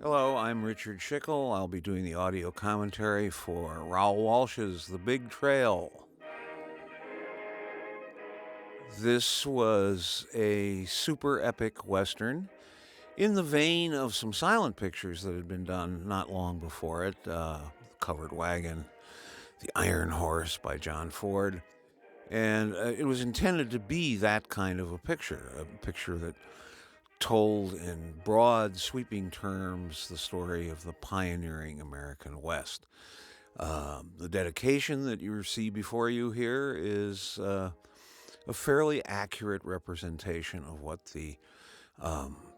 Hello, I'm Richard Schickel. I'll be doing the audio commentary for Raoul Walsh's The Big Trail. This was a super epic Western in the vein of some silent pictures that had been done not long before it. The Covered Wagon, The Iron Horse by John Ford. And it was intended to be that kind of a picture that told in broad, sweeping terms the story of the pioneering American West. The dedication that you see before you here is a fairly accurate representation of what the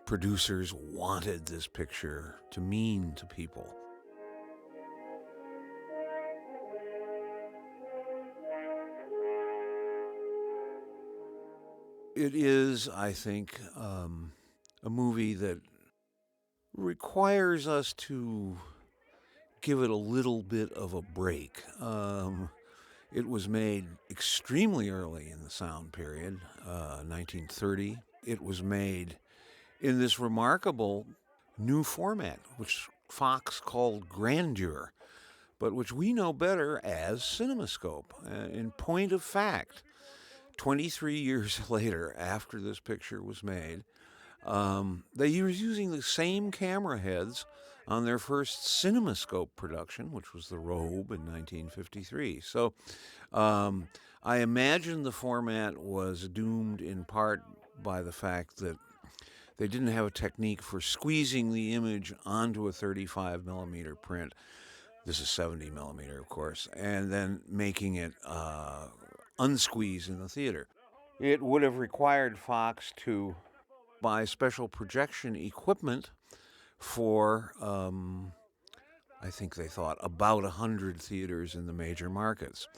producers wanted this picture to mean to people. It is, I think, a movie that requires us to give it a little bit of a break. It was made extremely early in the sound period, 1930. It was made in this remarkable new format, which Fox called Grandeur, but which we know better as CinemaScope. In point of fact, 23 years later, after this picture was made, they were using the same camera heads on their first CinemaScope production, which was The Robe in 1953. So I imagine the format was doomed in part by the fact that they didn't have a technique for squeezing the image onto a 35 millimeter print. This is 70 millimeter, of course, and then making it unsqueeze in the theater. It would have required Fox to buy special projection equipment for, I think they thought, about 100 theaters in the major markets.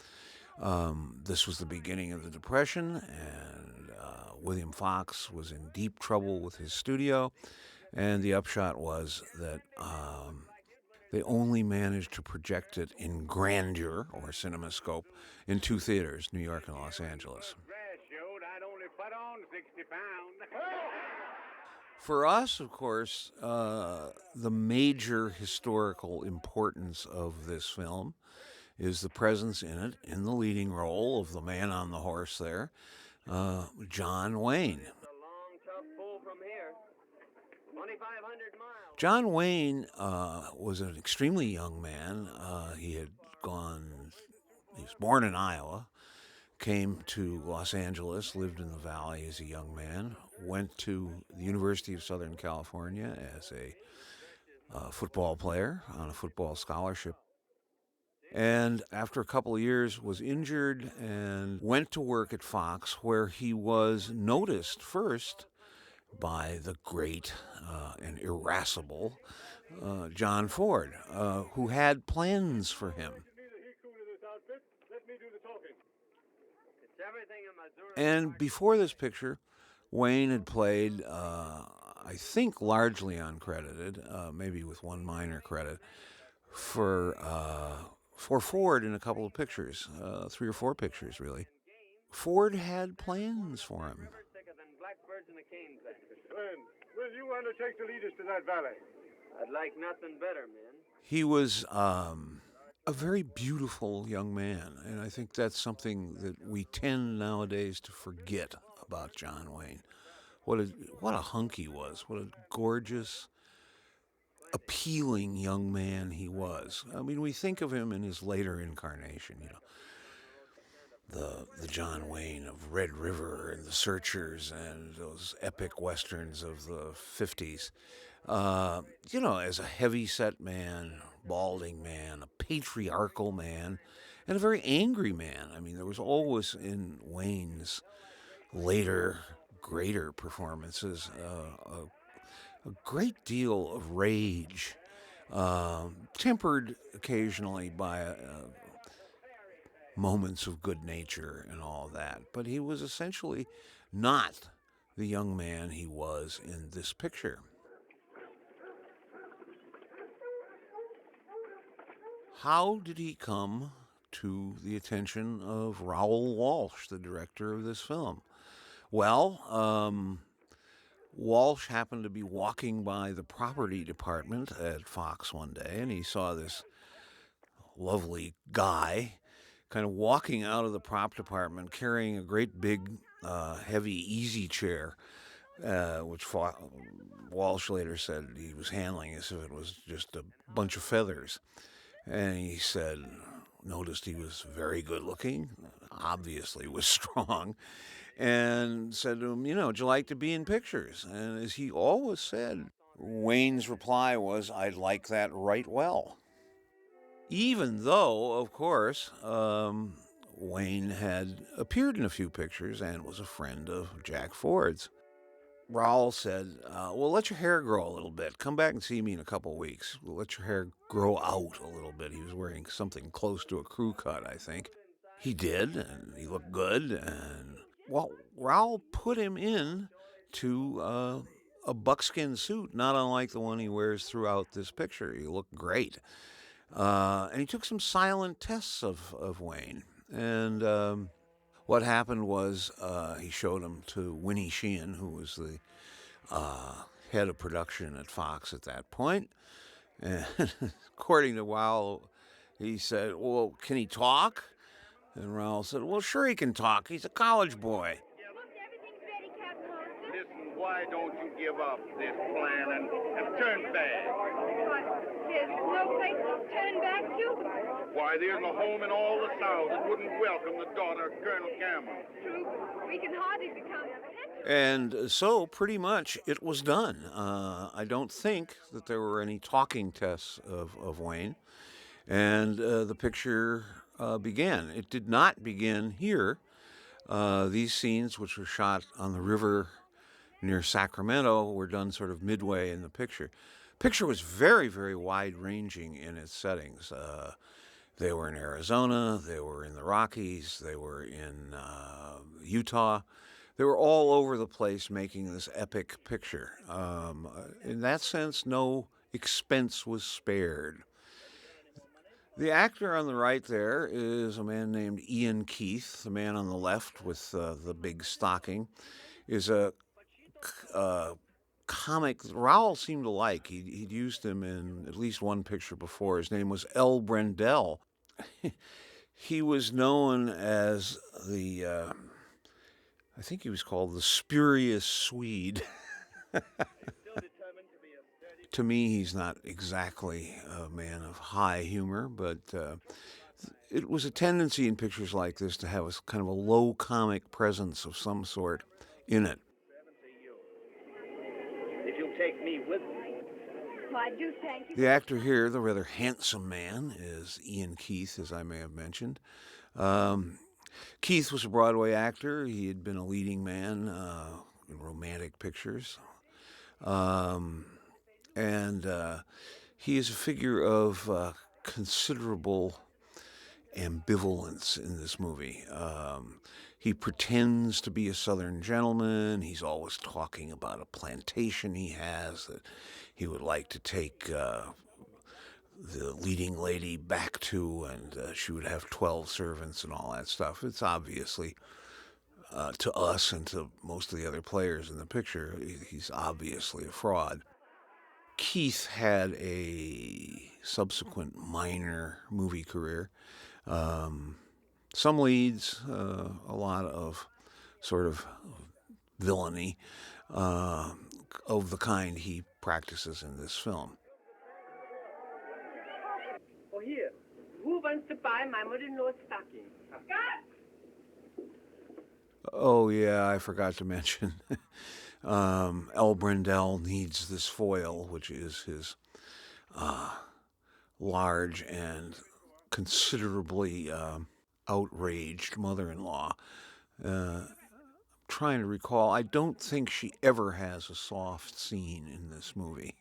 This was the beginning of the Depression, and William Fox was in deep trouble with his studio, and the upshot was that they only managed to project it in Grandeur, or CinemaScope, in 2 theaters, New York and Los Angeles. For us, of course, the major historical importance of this film is the presence in it, in the leading role of the man on the horse there, John Wayne. John Wayne was an extremely young man. He was born in Iowa, came to Los Angeles, lived in the Valley as a young man, went to the University of Southern California as a football player on a football scholarship. And after a couple of years was injured and went to work at Fox, where he was noticed first by the great and irascible John Ford, who had plans for him. And before this picture, Wayne had played, I think largely uncredited, maybe with one minor credit, for Ford in a couple of pictures, 3 or 4 pictures, really. Ford had plans for him. Will you undertake to lead us to that valley? I'd like nothing better, man. He was a very beautiful young man, and I think that's something that we tend nowadays to forget about John Wayne. What a hunk he was. What a gorgeous, appealing young man he was. I mean, we think of him in his later incarnation, the John Wayne of Red River and The Searchers and those epic westerns of the 50s. As a heavy-set man, balding man, a patriarchal man, and a very angry man. I mean, there was always in Wayne's later, greater performances a great deal of rage, tempered occasionally by moments of good nature and all that. But he was essentially not the young man he was in this picture. How did he come to the attention of Raoul Walsh, the director of this film? Well, Walsh happened to be walking by the property department at Fox one day, and he saw this lovely guy kind of walking out of the prop department carrying a great big, heavy easy chair, which Walsh later said he was handling as if it was just a bunch of feathers. And he said, noticed he was very good looking, obviously was strong, and said to him, would you like to be in pictures? And as he always said, Wayne's reply was, I'd like that right well. Even though, of course, Wayne had appeared in a few pictures and was a friend of Jack Ford's. Raoul said, well, let your hair grow a little bit. Come back and see me in a couple weeks. We'll let your hair grow out a little bit. He was wearing something close to a crew cut, I think. He did, and he looked good. And, well, Raoul put him in to a buckskin suit, not unlike the one he wears throughout this picture. He looked great. And he took some silent tests of Wayne. And what happened was he showed him to Winnie Sheehan, who was the head of production at Fox at that point. And according to Raoul, he said, well, can he talk? And Raoul said, well, sure he can talk. He's a college boy. Listen, why don't you give up this plan and turn back? There's no place to turn back to. Why, there's a home in all the South that wouldn't welcome the daughter of Colonel Cameron. True, we can hardly become... And so, pretty much, it was done. I don't think that there were any talking tests of Wayne. And the picture began. It did not begin here. These scenes, which were shot on the river near Sacramento, were done sort of midway in the picture. Picture was very, very wide-ranging in its settings. They were in Arizona, they were in the Rockies, they were in Utah. They were all over the place making this epic picture. In that sense, no expense was spared. The actor on the right there is a man named Ian Keith. The man on the left with the big stocking is a comic Raoul seemed to like. He'd used him in at least one picture before. His name was L. Brendel. He was known as the, I think he was called the Spurious Swede. To me, he's not exactly a man of high humor, but it was a tendency in pictures like this to have a kind of a low comic presence of some sort in it. If you'll take me with me. Well, I do thank you. The actor here, the rather handsome man, is Ian Keith, as I may have mentioned. Keith was a Broadway actor. He had been a leading man in romantic pictures. And he is a figure of considerable ambivalence in this movie. He pretends to be a Southern gentleman. He's always talking about a plantation he has that he would like to take the leading lady back to, and she would have 12 servants and all that stuff. It's obviously, to us and to most of the other players in the picture, he's obviously a fraud. Keith had a subsequent minor movie career. Some leads, a lot of sort of villainy of the kind he practices in this film. Oh, here. Who wants to buy my mother-in-law's stocking? Scott! Oh, yeah, I forgot to mention. L. Brendel needs this foil, which is his large and considerably outraged mother-in-law. Trying to recall, I don't think she ever has a soft scene in this movie.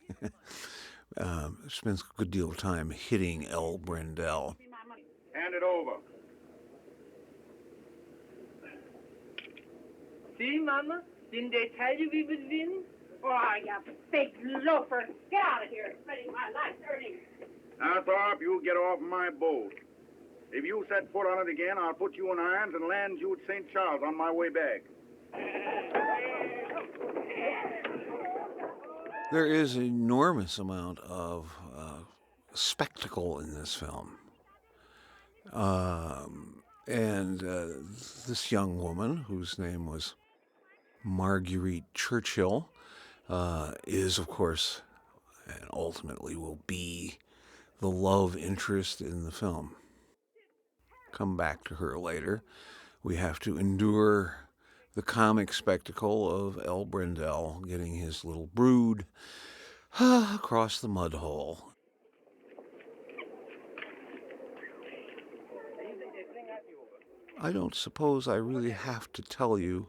Spends a good deal of time hitting L. Brendel. Hand it over. See, Mama? Didn't they tell you we would win? Oh, you big loafer. Get out of here. Spending my life earning. Now, Thorpe, you get off my boat. If you set foot on it again, I'll put you in irons and land you at St. Charles on my way back. There is an enormous amount of spectacle in this film. And this young woman, whose name was Marguerite Churchill, is, of course, and ultimately will be the love interest in the film. Come back to her later. We have to endure the comic spectacle of El Brendel getting his little brood across the mud hole. I don't suppose I really have to tell you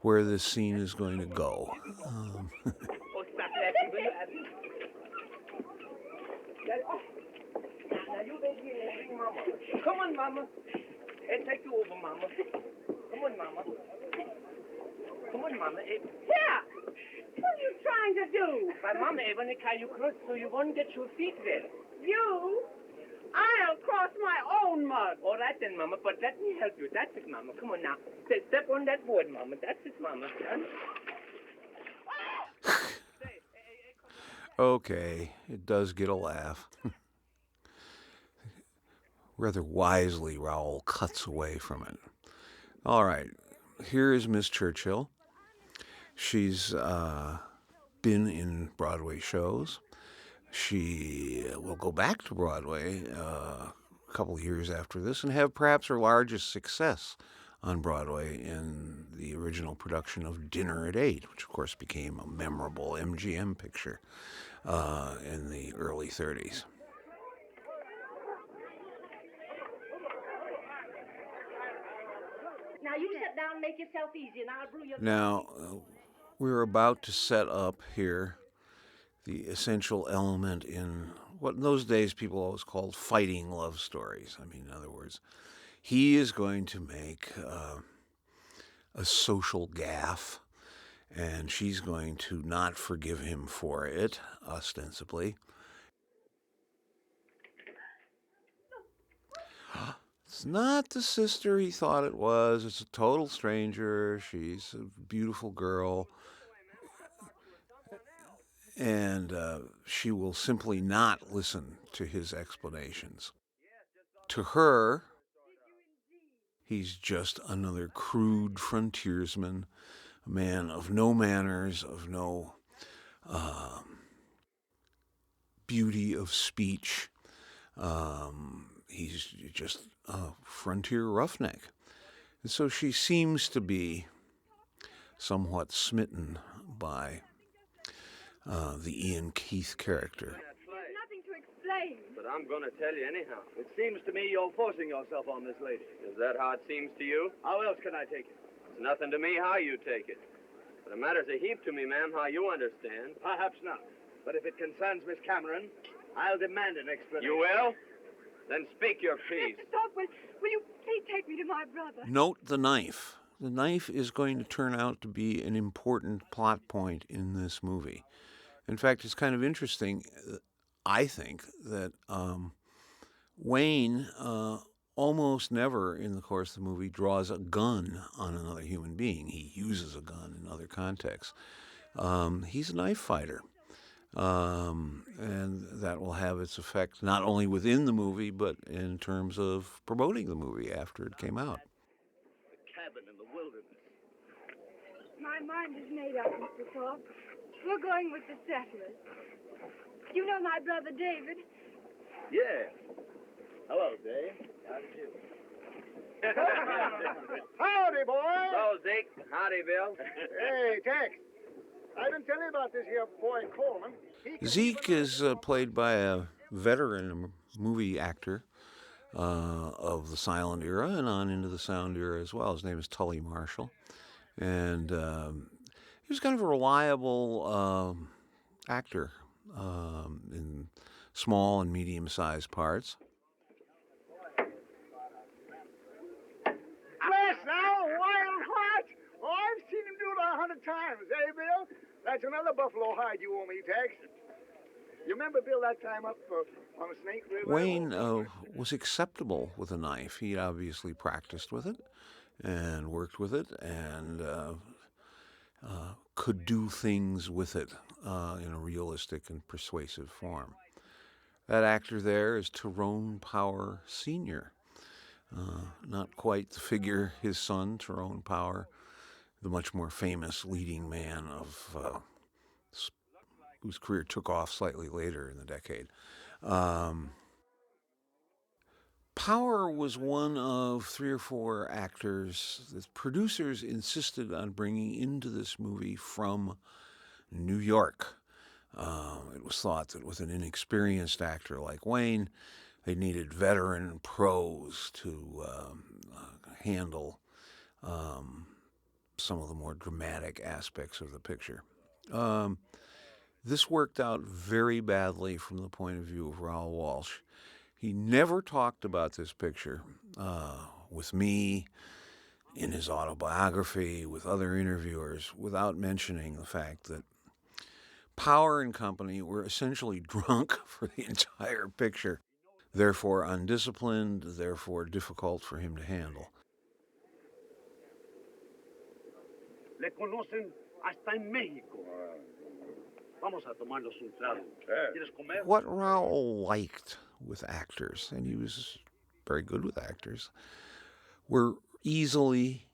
where this scene is going to go. Come on, Mama. I'll take you over, Mama. Come on, Mama. Come on, Mama. Yeah. What are you trying to do? My Mama, I want to carry you close so you won't get your feet wet. You? I'll cross my own mud. All right then, Mama, but let me help you. That's it, Mama. Come on now. Step on that board, Mama. That's it, Mama. Okay, it does get a laugh. Rather wisely, Raoul cuts away from it. All right, here is Miss Churchill. She's been in Broadway shows. She will go back to Broadway a couple of years after this and have perhaps her largest success on Broadway in the original production of Dinner at 8, which of course became a memorable MGM picture in the early 30s. Now you sit down and make yourself easy, and I'll brew your... Now, we're about to set up here the essential element in what in those days people always called fighting love stories. I mean, in other words, he is going to make a social gaffe, and she's going to not forgive him for it, ostensibly. It's not the sister he thought it was. It's a total stranger. She's a beautiful girl. And she will simply not listen to his explanations. To her, he's just another crude frontiersman, a man of no manners, of no beauty of speech. He's just a frontier roughneck. And so she seems to be somewhat smitten by the Ian Keith character. There's nothing to explain. But I'm going to tell you anyhow. It seems to me you're forcing yourself on this lady. Is that how it seems to you? How else can I take it? It's nothing to me how you take it. But it matters a heap to me, ma'am, how you understand. Perhaps not. But if it concerns Miss Cameron, I'll demand an explanation. You will? Then speak your piece. Mr. Thorpe, will you please take me to my brother? Note the knife. The knife is going to turn out to be an important plot point in this movie. In fact, it's kind of interesting, I think, that Wayne almost never in the course of the movie draws a gun on another human being. He uses a gun in other contexts. He's a knife fighter. And that will have its effect not only within the movie, but in terms of promoting the movie after it came out. The cabin in the wilderness. My mind is made up, Mr. Thorpe. We're going with the settlers. You know my brother David? Yeah. Hello, Dave. How did you? Howdy, boy. So, Zeke. Howdy, Bill. Hey, Tex. I've been telling you about this here boy, Coleman. Zeke is played by a veteran movie actor of the silent era and on into the sound era as well. His name is Tully Marshall. And he was kind of a reliable actor in small and medium-sized parts. Bless now, wild heart. Oh, I've seen him do it 100 times, eh, Bill? That's another buffalo hide you owe me, Tex. You remember, Bill, that time up on the Snake River? Wayne was acceptable with a knife. He obviously practiced with it and worked with it and could do things with it in a realistic and persuasive form. That actor there is Tyrone Power Sr., not quite the figure his son, Tyrone Power, the much more famous leading man of whose career took off slightly later in the decade. Power was one of 3 or 4 actors that producers insisted on bringing into this movie from New York. It was thought that with an inexperienced actor like Wayne, they needed veteran pros to handle some of the more dramatic aspects of the picture. This worked out very badly from the point of view of Raoul Walsh. He never talked about this picture with me, in his autobiography, with other interviewers, without mentioning the fact that Power and company were essentially drunk for the entire picture, therefore undisciplined, therefore difficult for him to handle. Le conocen hasta en México. Vamos a tomarnos un trago. ¿Quieres comer? What Raoul liked with actors, and he was very good with actors, were easily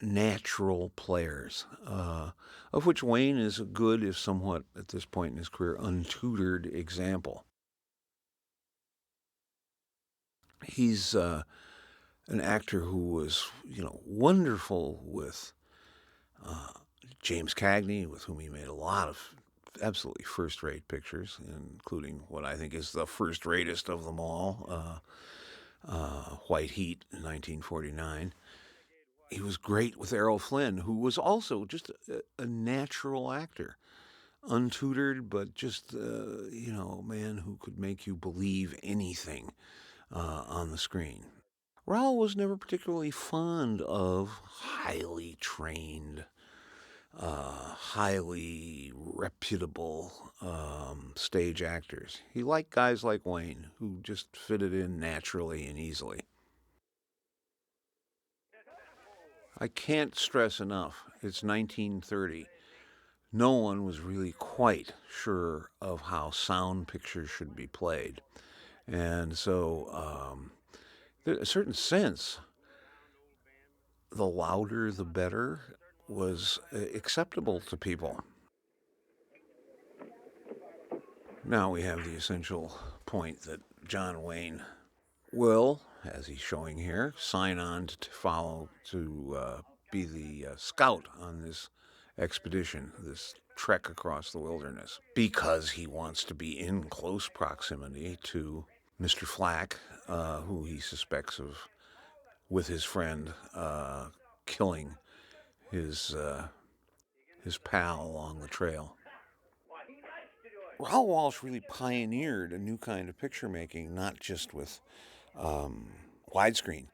natural players, of which Wayne is a good, if somewhat, at this point in his career, untutored example. He's an actor who was, wonderful with James Cagney, with whom he made a lot of absolutely first-rate pictures, including what I think is the first-ratest of them all, White Heat in 1949. He was great with Errol Flynn, who was also just a natural actor, untutored, but just, a man who could make you believe anything on the screen. Raoul was never particularly fond of highly trained, highly reputable stage actors. He liked guys like Wayne, who just fitted in naturally and easily. I can't stress enough, it's 1930. No one was really quite sure of how sound pictures should be played. And so, in a certain sense, the louder the better was acceptable to people. Now we have the essential point that John Wayne will, as he's showing here, sign on to be the scout on this expedition, this trek across the wilderness, because he wants to be in close proximity to Mr. Flack, who he suspects of, with his friend, killing his pal along the trail. Raoul Walsh really pioneered a new kind of picture making, not just with widescreen,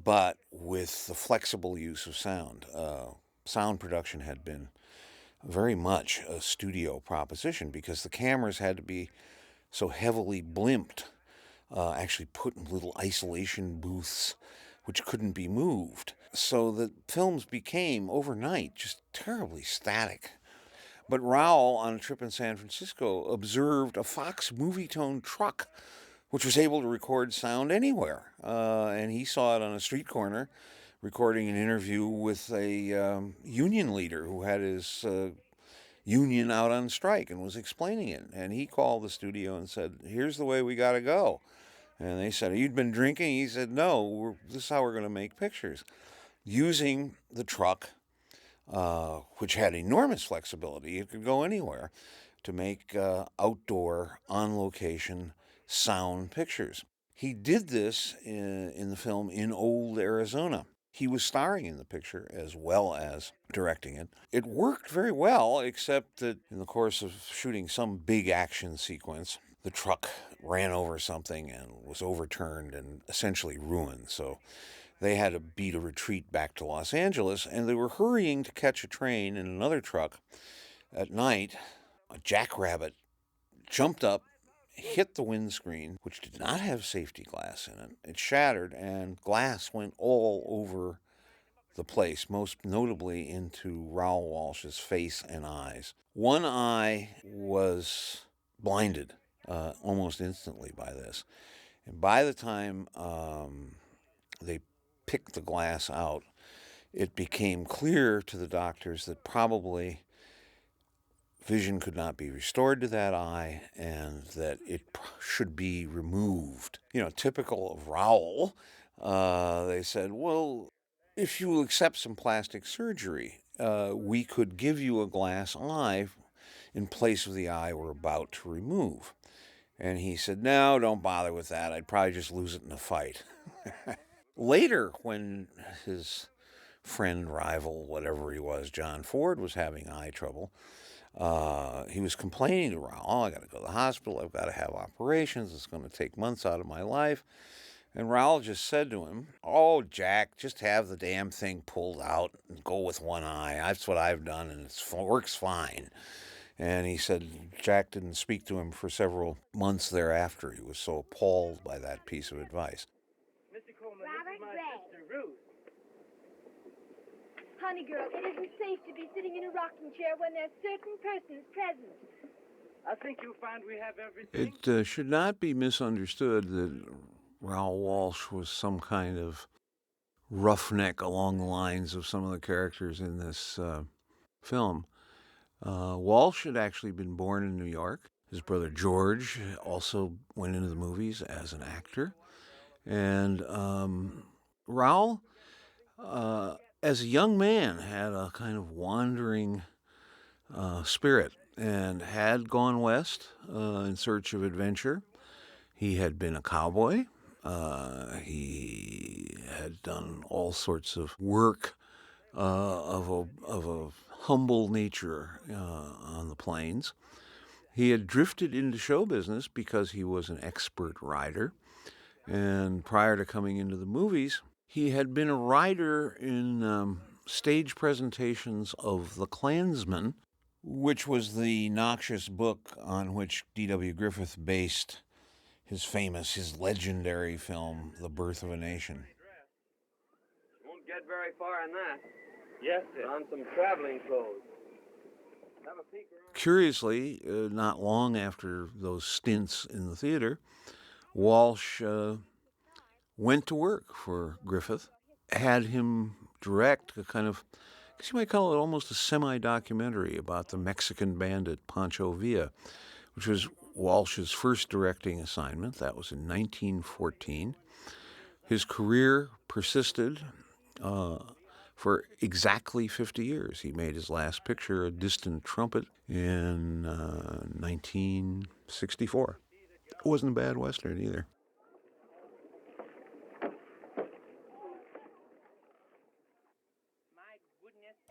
but with the flexible use of sound. Sound production had been very much a studio proposition because the cameras had to be so heavily blimped, actually put in little isolation booths which couldn't be moved. So that films became, overnight, just terribly static. But Raoul, on a trip in San Francisco, observed a Fox Movietone truck, which was able to record sound anywhere. And he saw it on a street corner, recording an interview with a union leader who had his union out on strike and was explaining it. And he called the studio and said, "Here's the way we got to go." And they said, "You'd been drinking?" He said, "No, this is how we're going to make pictures." Using the truck, which had enormous flexibility, it could go anywhere, to make outdoor, on-location sound pictures. He did this in the film In Old Arizona. He was starring in the picture as well as directing it. It worked very well, except that in the course of shooting some big action sequence, the truck ran over something and was overturned and essentially ruined. So they had to beat a retreat back to Los Angeles, and they were hurrying to catch a train in another truck. At night, a jackrabbit jumped up, hit the windscreen, which did not have safety glass in it. It shattered, and glass went all over the place, most notably into Raoul Walsh's face and eyes. One eye was blinded almost instantly by this. And by the time they picked the glass out, it became clear to the doctors that probably vision could not be restored to that eye and that it should be removed. You know, typical of Raoul, they said, well, if you will accept some plastic surgery, we could give you a glass eye in place of the eye we're about to remove. And he said, no, don't bother with that. I'd probably just lose it in a fight. Later, when his friend, rival, whatever he was, John Ford, was having eye trouble, he was complaining to Raoul, oh, I got to go to the hospital. I've got to have operations. It's going to take months out of my life. And Raoul just said to him, oh, Jack, just have the damn thing pulled out and go with one eye. That's what I've done, and it works fine. And he said Jack didn't speak to him for several months thereafter. He was so appalled by that piece of advice. Mr. Coleman, Robert this is my Breck. sister, Ruth. Honey girl, it isn't safe to be sitting in a rocking chair when there's certain persons present. I think you'll find we have everything. It should not be misunderstood that Raoul Walsh was some kind of roughneck along the lines of some of the characters in this film. Walsh had actually been born in New York. His brother George also went into the movies as an actor. And Raoul, as a young man, had a kind of wandering spirit and had gone west in search of adventure. He had been a cowboy. He had done all sorts of work of a humble nature on the plains. He had drifted into show business because he was an expert rider. And prior to coming into the movies, he had been a rider in stage presentations of The Klansman, which was the noxious book on which D.W. Griffith based his legendary film, The Birth of a Nation. Won't get very far in that. Yes, sir. On some traveling clothes. Have a peek around. Curiously, not long after those stints in the theater, Walsh went to work for Griffith, had him direct a kind of, I guess you might call it almost a semi-documentary about the Mexican bandit Pancho Villa, which was Walsh's first directing assignment. That was in 1914. His career persisted for exactly 50 years. He made his last picture, A Distant Trumpet, in 1964. It wasn't a bad Western either.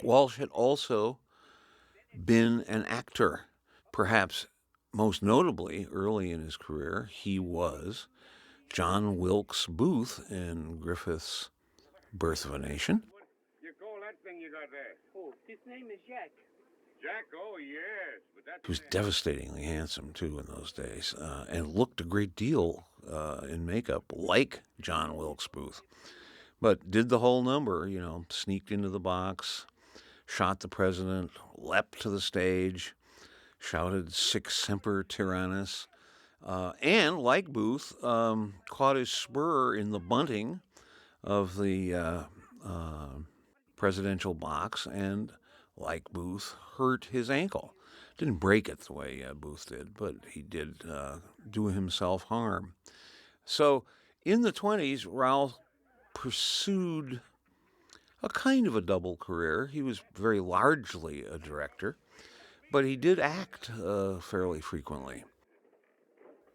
Walsh had also been an actor. Perhaps most notably, early in his career, he was John Wilkes Booth in Griffith's Birth of a Nation. You call that thing you got there? Oh, his name is Jack. Jack? Oh, yes. But that's He was devastatingly handsome, too, in those days, and looked a great deal in makeup like John Wilkes Booth. But did the whole number, sneaked into the box, shot the president, leapt to the stage, shouted Sic Semper Tyrannis, and, like Booth, caught his spur in the bunting of the presidential box and, like Booth, hurt his ankle. Didn't break it the way Booth did, but he did do himself harm. So in the 1920s, Raoul pursued a kind of a double career. He was very largely a director, but he did act fairly frequently.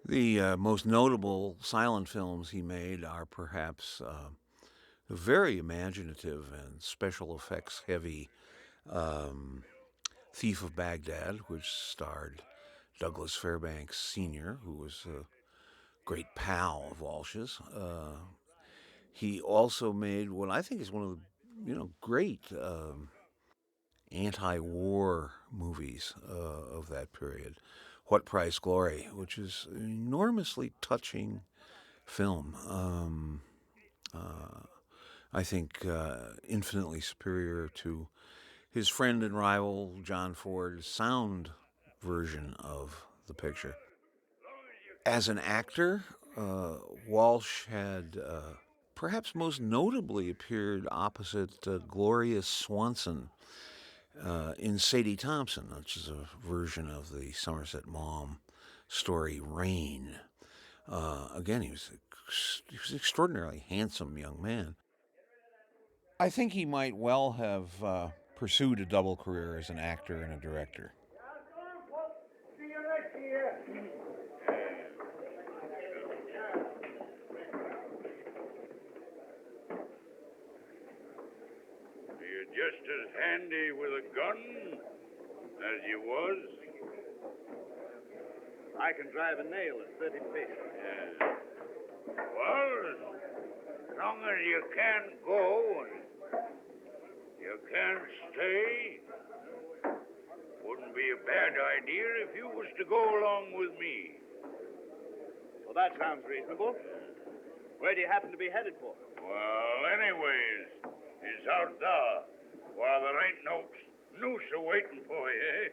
The most notable silent films he made are perhaps the very imaginative and special effects heavy Thief of Baghdad, which starred Douglas Fairbanks Sr., who was a great pal of Walsh's. He also made what I think is one of the great anti-war movies of that period, What Price Glory, which is an enormously touching film I think, infinitely superior to his friend and rival John Ford's sound version of the picture. As an actor, Walsh had perhaps most notably appeared opposite Gloria Swanson in Sadie Thompson, which is a version of the Somerset Maugham story Rain. Again, he was an extraordinarily handsome young man. I think he might well have pursued a double career as an actor and a director. See you next year. You're just as handy with a gun as you was. I can drive a nail at 30 feet. Yeah. Well, as long as you can't go and you can't stay, wouldn't be a bad idea if you was to go along with me. Well, that sounds reasonable. Where do you happen to be headed for? Well, anyways, it's out there while there ain't no noose a-waiting for you.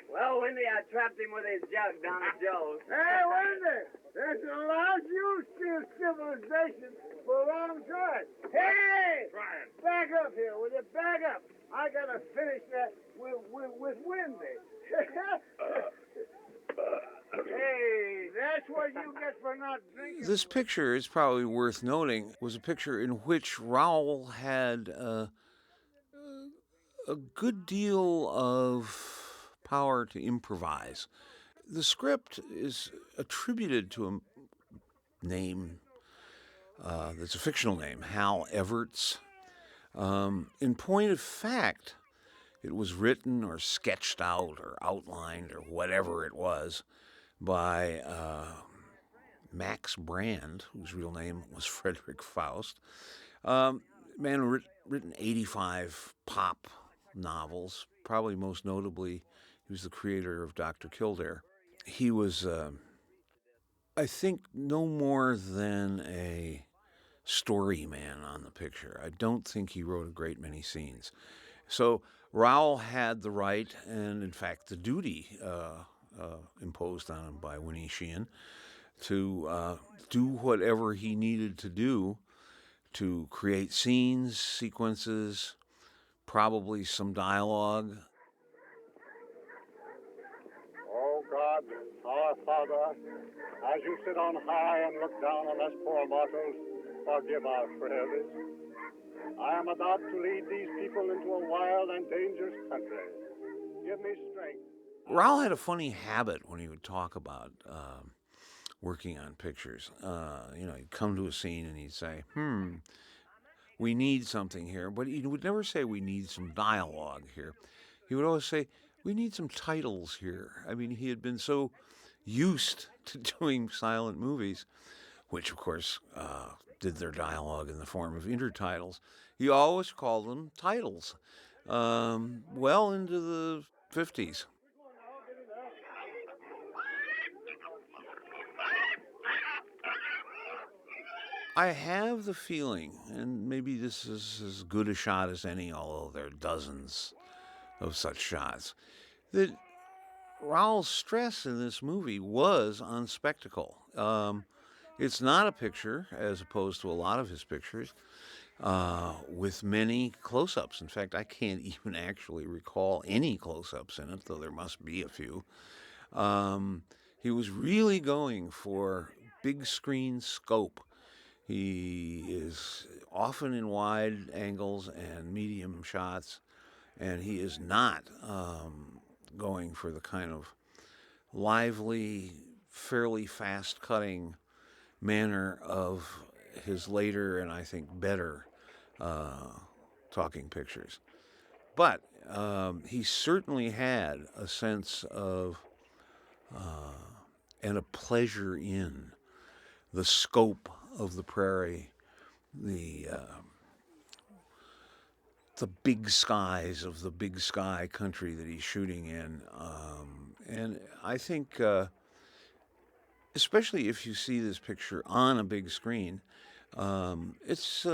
Well, Windy, I trapped him with his jug down at Joe's. Hey, Wendy, there's a lot you steal civilization for a long time. Hey! Trying. Back up here, will you? Back up. I gotta finish that with Wendy. Hey, that's what you get for not drinking. This picture, is probably worth noting, was a picture in which Raoul had a good deal of power to improvise. The script is attributed to a name that's a fictional name, Hal Everts. In point of fact, it was written or sketched out or outlined or whatever it was by Max Brand, whose real name was Frederick Faust. Man who written 85 pop novels, probably most notably, he was the creator of Dr. Kildare. He was, I think, no more than a story man on the picture. I don't think he wrote a great many scenes. So Raoul had the right and, in fact, the duty imposed on him by Winnie Sheehan to do whatever he needed to do to create scenes, sequences, probably some dialogue. Oh God, our Father, as you sit on high and look down on us poor mortals, forgive our frailties. I am about to lead these people into a wild and dangerous country. Give me strength. Raoul had a funny habit when he would talk about working on pictures. He'd come to a scene and he'd say, we need something here. But he would never say we need some dialogue here. He would always say, we need some titles here. I mean, he had been so used to doing silent movies, which, of course, did their dialogue in the form of intertitles. He always called them titles, well into the 50s. I have the feeling, and maybe this is as good a shot as any, although there are dozens of such shots, that Raoul's stress in this movie was on spectacle. It's not a picture, as opposed to a lot of his pictures, with many close-ups. In fact, I can't even actually recall any close-ups in it, though there must be a few. He was really going for big screen scope. He is often in wide angles and medium shots, and he is not going for the kind of lively, fairly fast-cutting manner of his later and I think better talking pictures. But he certainly had a sense of and a pleasure in the scope of the prairie, the big skies of the big sky country that he's shooting in. And I think especially if you see this picture on a big screen. It's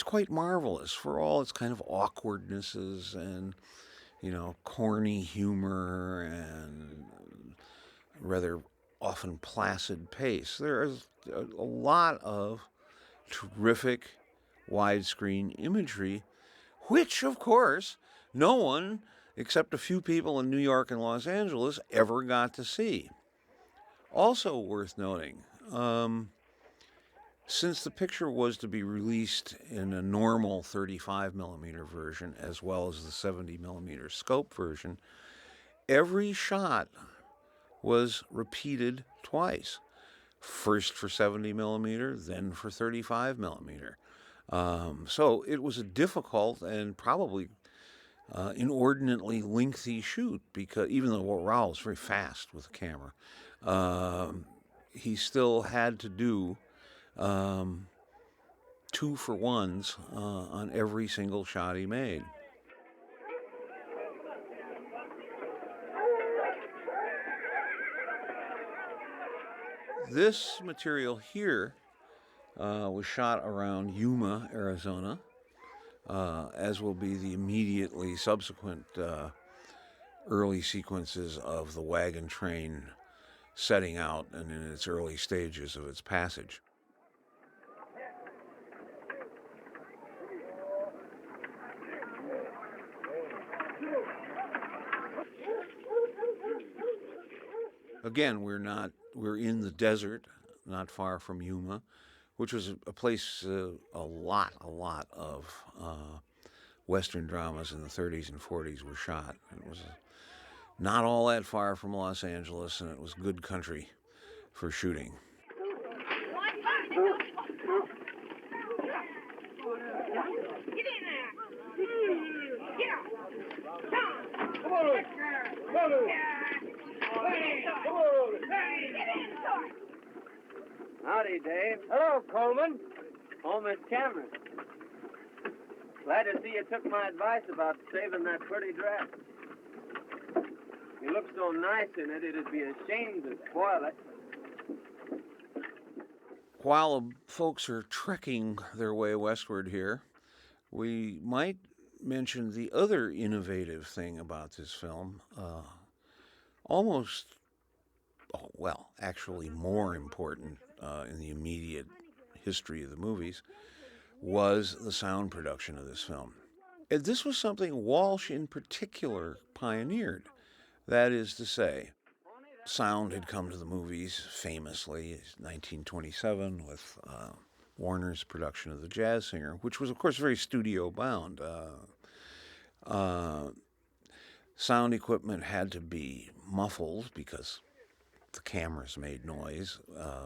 quite marvelous for all its kind of awkwardnesses and, corny humor and rather often placid pace. There is a lot of terrific widescreen imagery, which, of course, no one except a few people in New York and Los Angeles ever got to see. Also worth noting, since the picture was to be released in a normal 35 millimeter version as well as the 70 millimeter scope version, every shot was repeated twice. First for 70 millimeter, then for 35 millimeter. So it was a difficult and probably inordinately lengthy shoot, because even though Raoul was very fast with the camera, he still had to do 2-for-1s on every single shot he made. This material here was shot around Yuma, Arizona, as will be the immediately subsequent early sequences of the wagon train setting out and in its early stages of its passage. Again, we're in the desert, not far from Yuma, which was a place a lot of Western dramas in the 30s and 40s were shot. It was not all that far from Los Angeles, and it was good country for shooting. Howdy, Dave. Hello, Coleman. Oh, Miss Cameron. Glad to see you took my advice about saving that pretty dress. You look so nice in it, it'd be a shame to spoil it. While folks are trekking their way westward here, we might mention the other innovative thing about this film, actually more important in the immediate history of the movies, was the sound production of this film. And this was something Walsh in particular pioneered. That is to say, sound had come to the movies famously in 1927 with Warner's production of The Jazz Singer, which was, of course, very studio-bound. Sound equipment had to be muffled because the cameras made noise,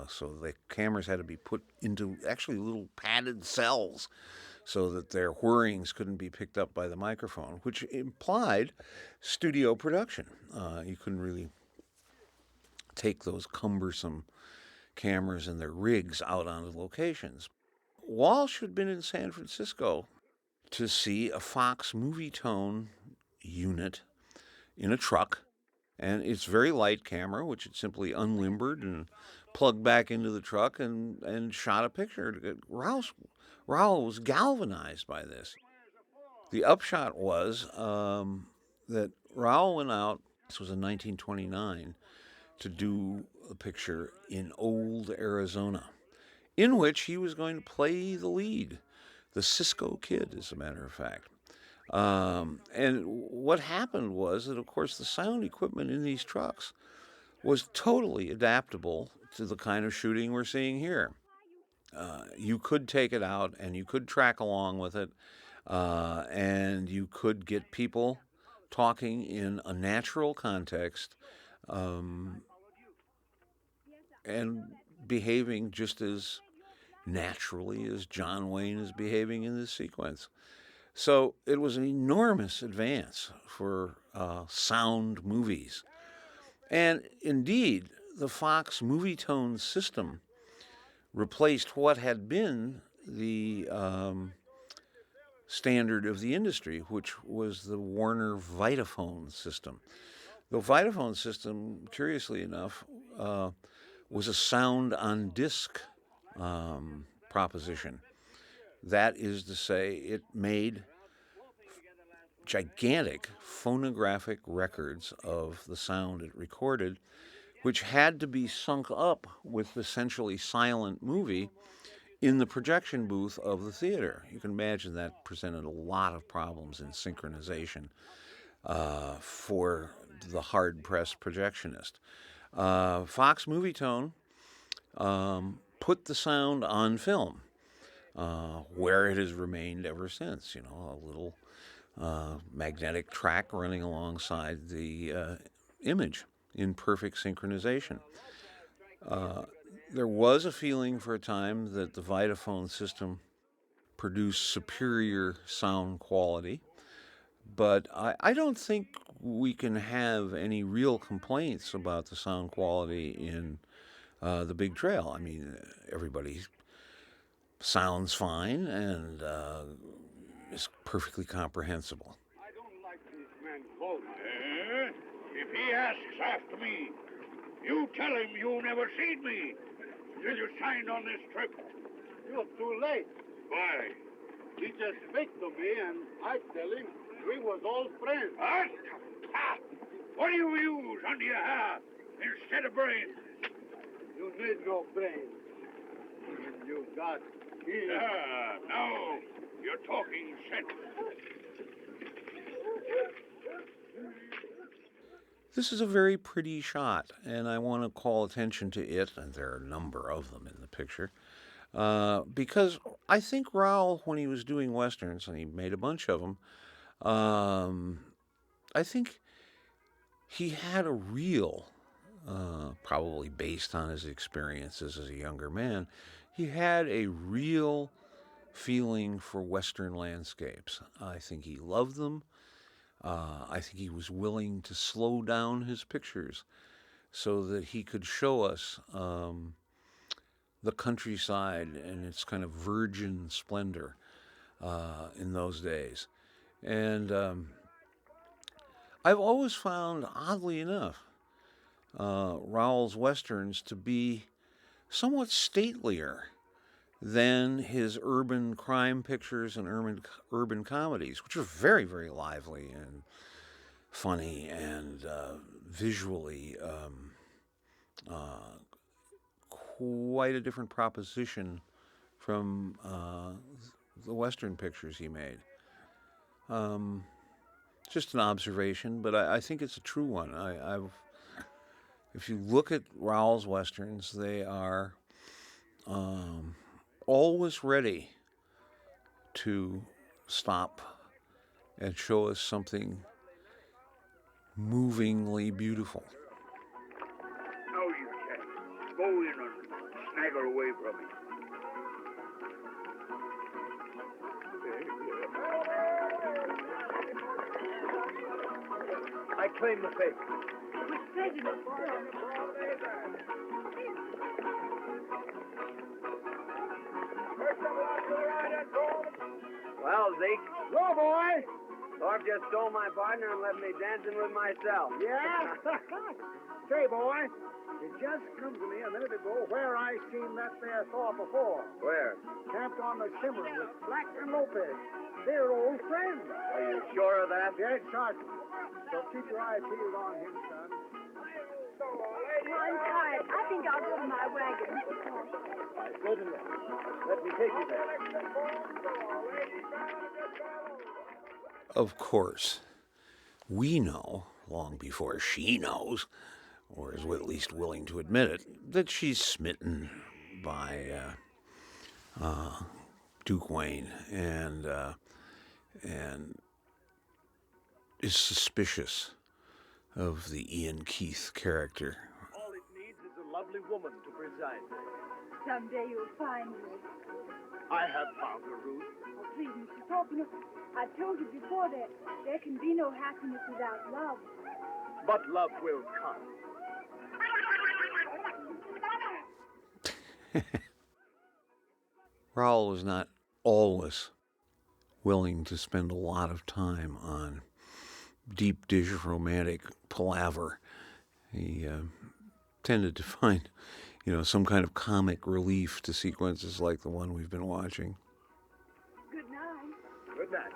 so the cameras had to be put into actually little padded cells so that their whirrings couldn't be picked up by the microphone, which implied studio production. You couldn't really take those cumbersome cameras and their rigs out onto locations. Walsh had been in San Francisco to see a Fox Movietone unit in a truck, and it's very light camera, which it simply unlimbered and plugged back into the truck and shot a picture. Raoul was galvanized by this. The upshot was that Raoul went out, this was in 1929, to do a picture in Old Arizona, in which he was going to play the lead, the Cisco Kid, as a matter of fact. And what happened was that, of course, the sound equipment in these trucks was totally adaptable to the kind of shooting we're seeing here. You could take it out and you could track along with it, and you could get people talking in a natural context and behaving just as naturally as John Wayne is behaving in this sequence. So it was an enormous advance for sound movies. And indeed, the Fox Movietone system replaced what had been the standard of the industry, which was the Warner Vitaphone system. The Vitaphone system, curiously enough, was a sound on disc proposition. That is to say, it made gigantic phonographic records of the sound it recorded, which had to be sunk up with essentially silent movie in the projection booth of the theater. You can imagine that presented a lot of problems in synchronization for the hard-pressed projectionist. Fox Movietone put the sound on film, where it has remained ever since. A little magnetic track running alongside the image in perfect synchronization. There was a feeling for a time that the Vitaphone system produced superior sound quality, but I don't think we can have any real complaints about the sound quality in the Big Trail. I mean, everybody sounds fine and is perfectly comprehensible. I don't like this man Coleman. If he asks after me, you tell him you never seen me till you signed on this trip. You're too late. Why? He just speak to me, and I tell him we was all friends. What? Ah, what do you use under your hair instead of brains? You need no brain. You got ears. No. You're talking sense. This is a very pretty shot, and I want to call attention to it, and there are a number of them in the picture, because I think Raoul, when he was doing Westerns, and he made a bunch of them, I think he had a real, probably based on his experiences as a younger man, he had a real feeling for Western landscapes. I think he loved them. I think he was willing to slow down his pictures so that he could show us the countryside and its kind of virgin splendor in those days. And I've always found, oddly enough, Raoul's Westerns to be somewhat statelier than his urban crime pictures and urban comedies, which are very, very lively and funny and visually quite a different proposition from the Western pictures he made. Just an observation, but I think it's a true one. If you look at Raoul's Westerns, they are always ready to stop and show us something movingly beautiful. No, you can't. Go in and snaggle away from me. I claim the faith. Which president? Well, Zeke, Go, boy. Thorpe just stole my partner and left me dancing with myself. Yeah? Say, boy, it just come to me a minute ago where I seen that there Thorpe before. Where? Camped on the shimmer with Flack and Lopez. They're old friends. Are you sure of that? Dead Sergeant. So keep your eye peeled on him, son. I'm tired. I think I'll go to my wagon. Good enough. Let me take you there. Of course, we know, long before she knows, or is at least willing to admit it, that she's smitten by Duke Wayne and is suspicious of the Ian Keith character. All it needs is a lovely woman to preside there. Someday you'll find her. I have found her, Ruth. Oh, please, Mr. Thorpe, I've told you before that there can be no happiness without love. But love will come. Raoul was not always willing to spend a lot of time on deep dish romantic palaver. He tended to find some kind of comic relief to sequences like the one we've been watching. Good night. Good night.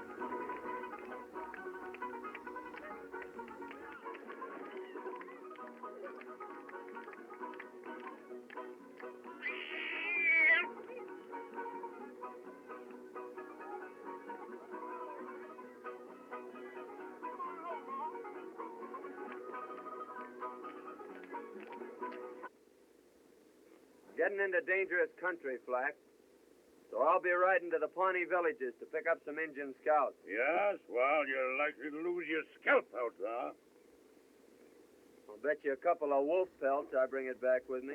Getting into dangerous country, Flack. So I'll be riding to the Pawnee villages to pick up some Indian scouts. Yes, well, you're likely to lose your scalp out there. I'll bet you a couple of wolf pelts I bring it back with me.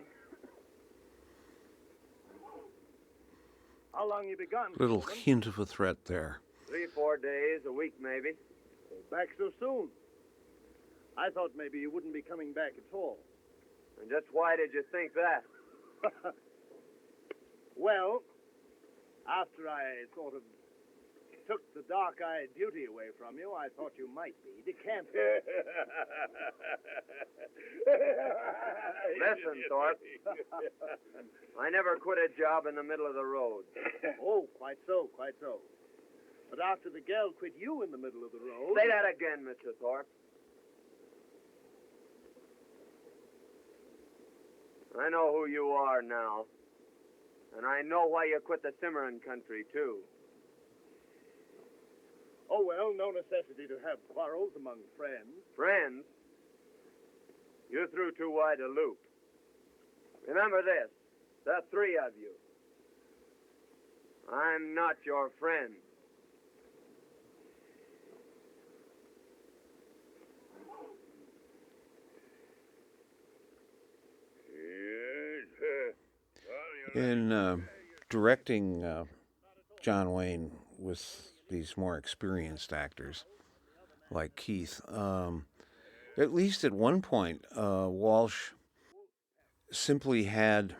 How long you be gone? Little Coleman? hint of a threat there. 3-4 days, a week maybe. Back so soon? I thought maybe you wouldn't be coming back at all. And just why did you think that? Well, after I sort of took the dark-eyed beauty away from you, I thought you might be decamped. Listen, Thorpe. I never quit a job in the middle of the road. Oh, quite so, quite so. But after the girl quit you in the middle of the road... Say that again, Mr. Thorpe. I know who you are now. And I know why you quit the Cimarron country, too. Oh, well, no necessity to have quarrels among friends. Friends? You threw too wide a loop. Remember this, the three of you. I'm not your friend. In directing John Wayne with these more experienced actors like Keith, at least at one point, Walsh simply had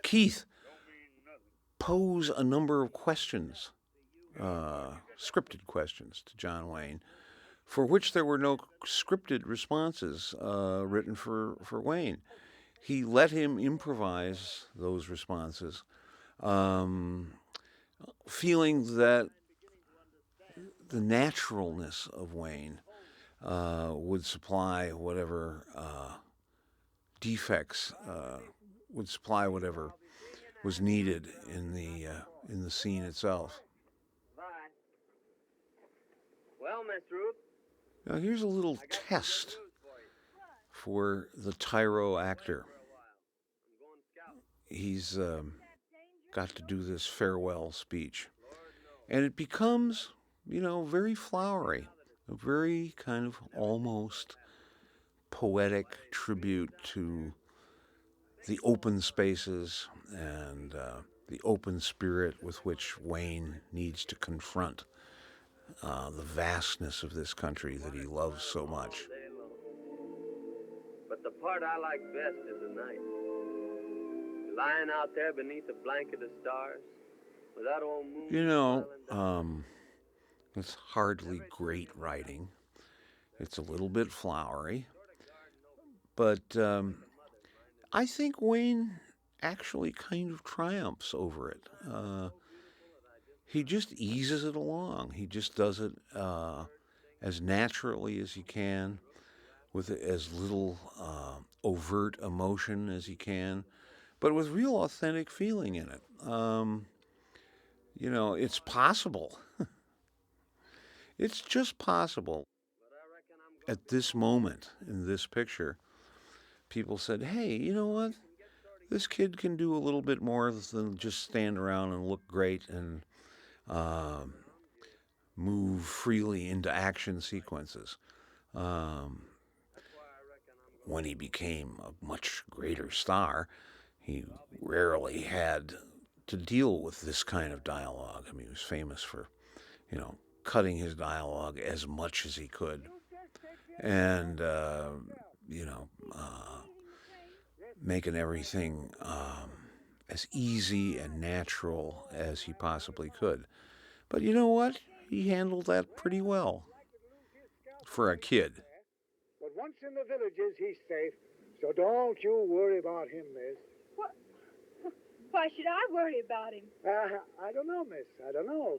Keith pose a number of questions, scripted questions to John Wayne, for which there were no scripted responses written for Wayne. He let him improvise those responses, feeling that the naturalness of Wayne would supply whatever defects, would supply whatever was needed in the scene itself. Bye. Well, Miss Ruth? Now here's a little test for the Tyro actor. He's got to do this farewell speech. And it becomes, very flowery, a very kind of almost poetic tribute to the open spaces and the open spirit with which Wayne needs to confront the vastness of this country that he loves so much. But the part I like best is the night. Lying out there beneath a blanket of stars, with that old moon. It's hardly great writing. It's a little bit flowery. But I think Wayne actually kind of triumphs over it. He just eases it along. He just does it as naturally as he can, with as little overt emotion as he can, but with real authentic feeling in it. It's possible. It's just possible. At this moment in this picture, people said, hey, you know what? This kid can do a little bit more than just stand around and look great and move freely into action sequences. When he became a much greater star, he rarely had to deal with this kind of dialogue. I mean, he was famous for, cutting his dialogue as much as he could. And, making everything as easy and natural as he possibly could. But you know what? He handled that pretty well for a kid. But once in the villages, he's safe, So don't you worry about him, miss. What? Why should I worry about him? I don't know, miss. I don't know.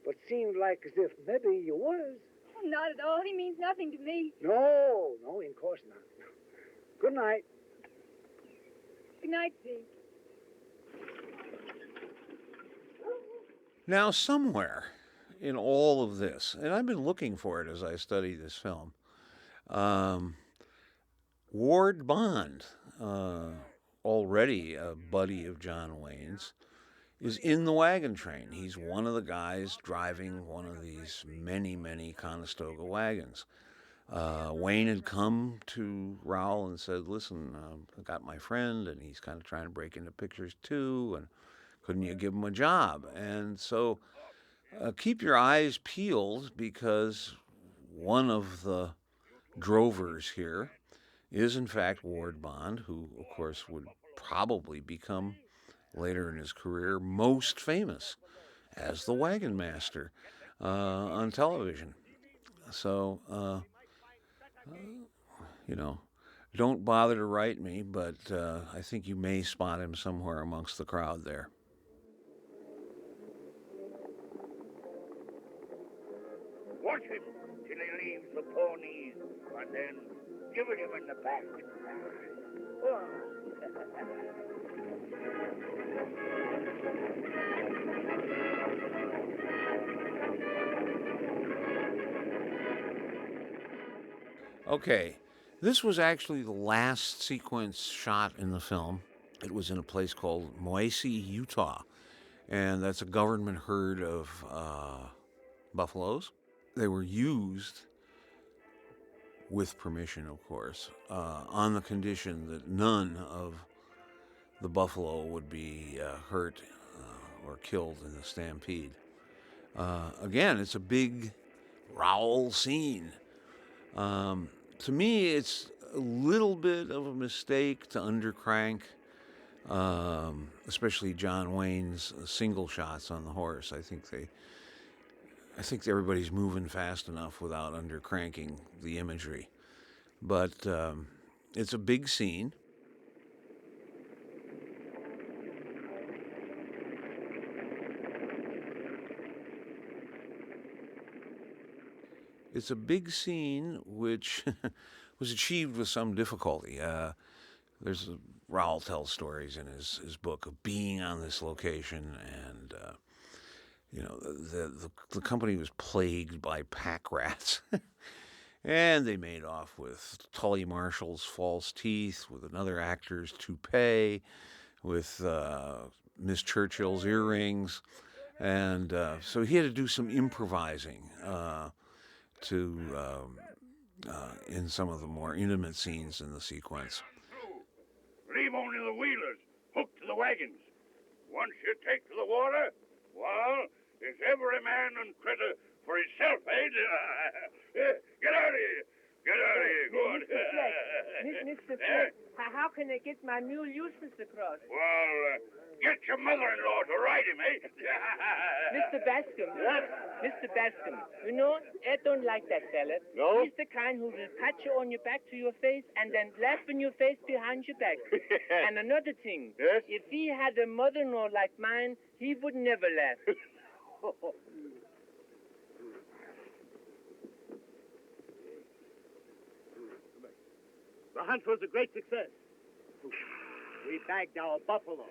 But seemed like as if maybe you was. Oh, not at all. He means nothing to me. No, in course not. Good night. Good night, Zeke. Now, somewhere in all of this, and I've been looking for it as I study this film, Ward Bond, already a buddy of John Wayne's, is in the wagon train. He's one of the guys driving one of these many, many Conestoga wagons. Wayne had come to Raoul and said, listen, I got my friend, and he's kind of trying to break into pictures too, and couldn't you give him a job? And so keep your eyes peeled, because one of the drovers here is in fact Ward Bond, who of course would probably become later in his career most famous as the wagon master on television. So, don't bother to write me, but I think you may spot him somewhere amongst the crowd there. Watch him till he leaves the ponies, and then give it him in the back. Okay, this was actually the last sequence shot in the film. It was in a place called Moesi, Utah, and that's a government herd of buffaloes. They were used, with permission, of course, on the condition that none of the buffalo would be hurt or killed in the stampede. Again, it's a big Raoul scene. To me, it's a little bit of a mistake to undercrank, especially John Wayne's single shots on the horse. I think everybody's moving fast enough without undercranking the imagery. But it's a big scene. It's a big scene which was achieved with some difficulty. Raoul tells stories in his book of being on this location, and the company was plagued by pack rats, and they made off with Tully Marshall's false teeth, with another actor's toupee, with Miss Churchill's earrings, and so he had to do some improvising in some of the more intimate scenes in the sequence. Leave only the wheelers hooked to the wagons. Once you take to the water, well, it's every man and critter for himself, eh? Get out of here. Get out of here. Go on. Mr. Flack, how can I get my mule Eustace across? Well, get your mother-in-law to ride him, eh? Mr. Bascom, I don't like that fella. No? He's the kind who will pat you on your back to your face and then laugh in your face behind your back. And another thing, Yes? if he had a mother-in-law like mine, he would never laugh. The hunt was a great success. We bagged our buffalo.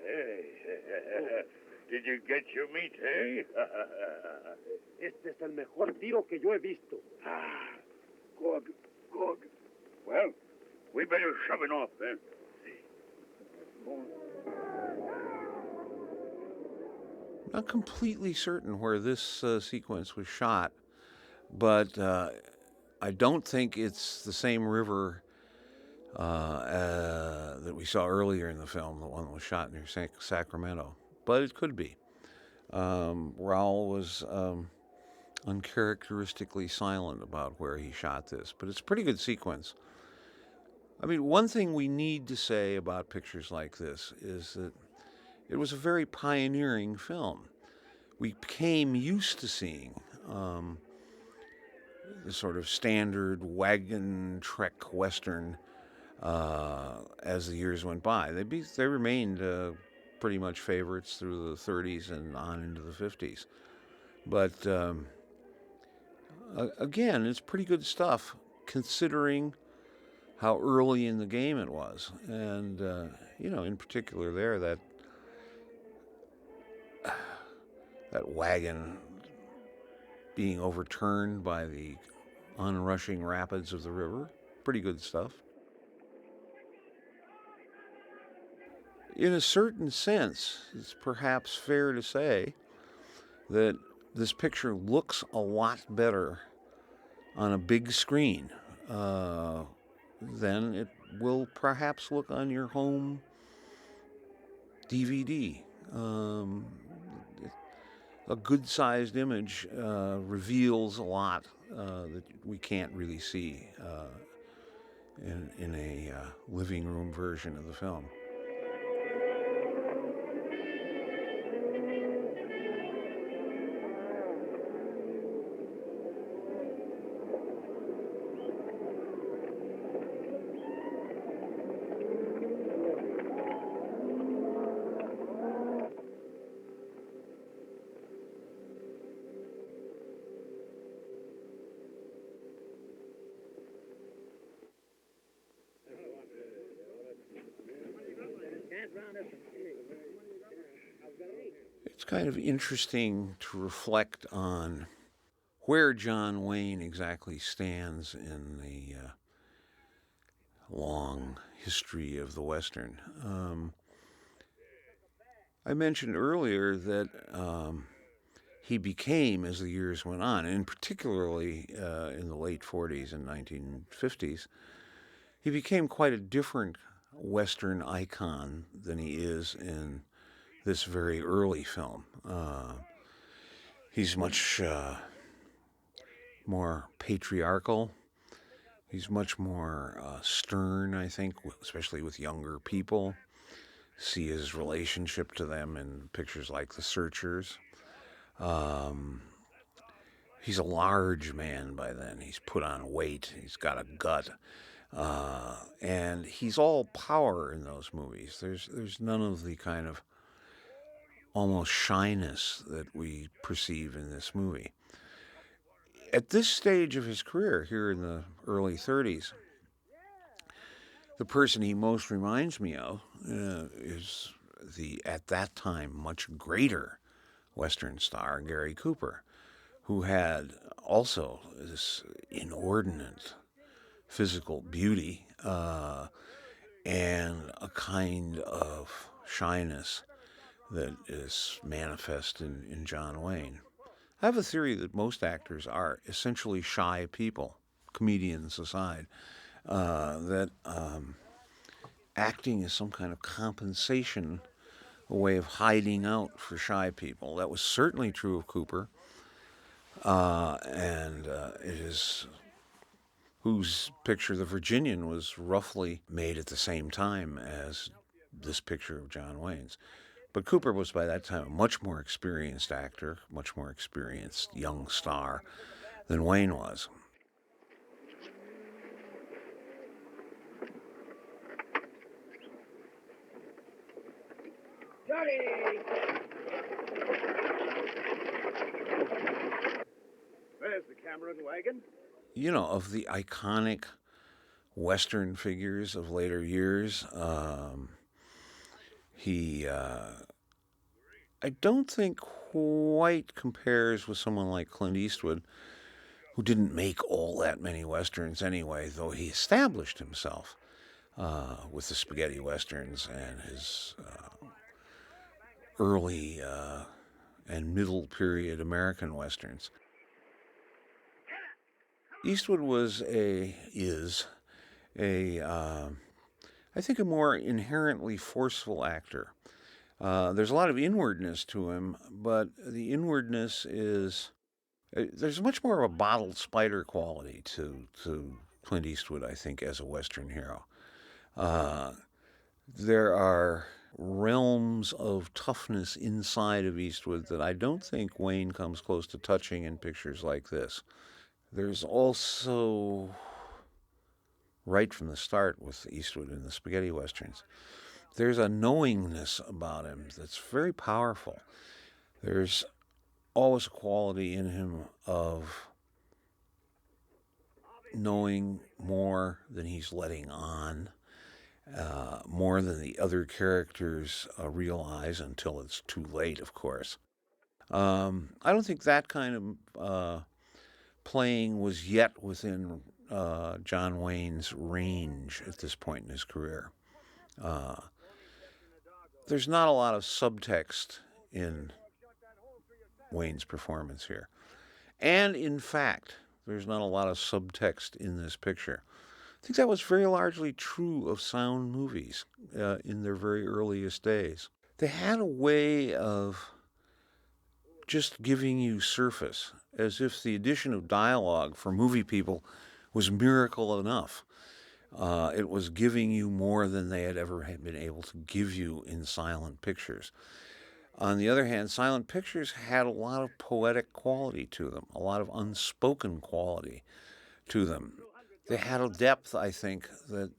Did you get your meat, eh? Este es el mejor tiro que yo he visto. Good. Well, we better shove it off, then. Not completely certain where this sequence was shot, but I don't think it's the same river that we saw earlier in the film, the one that was shot near Sacramento. But it could be. Raoul was uncharacteristically silent about where he shot this, but it's a pretty good sequence. I mean, one thing we need to say about pictures like this is that it was a very pioneering film. We became used to seeing the sort of standard wagon trek Western as the years went by. They remained pretty much favorites through the 30s and on into the 50s. But again, it's pretty good stuff considering how early in the game it was. And, in particular there, that wagon being overturned by the onrushing rapids of the river. Pretty good stuff. In a certain sense, it's perhaps fair to say that this picture looks a lot better on a big screen than it will perhaps look on your home DVD. A good-sized image reveals a lot that we can't really see in a living room version of the film. It's kind of interesting to reflect on where John Wayne exactly stands in the long history of the Western. I mentioned earlier that he became, as the years went on, and particularly in the late 40s and 1950s, he became quite a different Western icon than he is in this very early film. He's much more patriarchal. He's much more stern, I think, especially with younger people. See his relationship to them in pictures like The Searchers. He's a large man by then. He's put on weight. He's got a gut. And he's all power in those movies. There's none of the kind of almost shyness that we perceive in this movie. At this stage of his career, here in the early 30s, the person he most reminds me of is the, at that time, much greater Western star, Gary Cooper, who had also this inordinate physical beauty and a kind of shyness that is manifest in John Wayne. I have a theory that most actors are essentially shy people, comedians aside, that acting is some kind of compensation, a way of hiding out for shy people. That was certainly true of Cooper, and it is whose picture, The Virginian, was roughly made at the same time as this picture of John Wayne's. But Cooper was by that time a much more experienced actor, much more experienced young star than Wayne was. Tully! There's the camera and wagon. You know, of the iconic Western figures of later years, he, I don't think quite compares with someone like Clint Eastwood, who didn't make all that many Westerns anyway, though he established himself with the spaghetti Westerns and his early and middle period American Westerns. Eastwood is I think, a more inherently forceful actor. There's a lot of inwardness to him, but the inwardness is, there's much more of a bottled spider quality to Clint Eastwood, I think, as a Western hero. There are realms of toughness inside of Eastwood that I don't think Wayne comes close to touching in pictures like this. There's also right from the start with Eastwood in the spaghetti westerns. There's a knowingness about him that's very powerful. There's always a quality in him of knowing more than he's letting on, more than the other characters realize until it's too late, of course. I don't think that kind of playing was yet within John Wayne's range at this point in his career. There's not a lot of subtext in Wayne's performance here. And in fact, there's not a lot of subtext in this picture. I think that was very largely true of sound movies in their very earliest days. They had a way of just giving you surface, as if the addition of dialogue for movie people was miracle enough. It was giving you more than they had ever been able to give you in silent pictures. On the other hand, silent pictures had a lot of poetic quality to them, a lot of unspoken quality to them. They had a depth, I think, that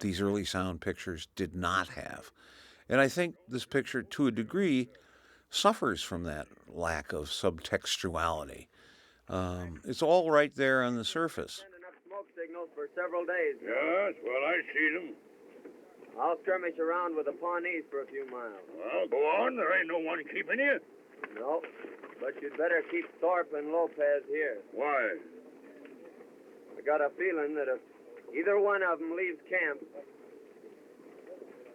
these early sound pictures did not have. And I think this picture, to a degree, suffers from that lack of subtextuality. It's all right there on the surface. Enough smoke signals for several days. Yes, well, I see them. I'll skirmish around with the Pawnees for a few miles. Well, go on. There ain't no one keeping you. No, but you'd better keep Thorpe and Lopez here. Why? I got a feeling that if either one of them leaves camp,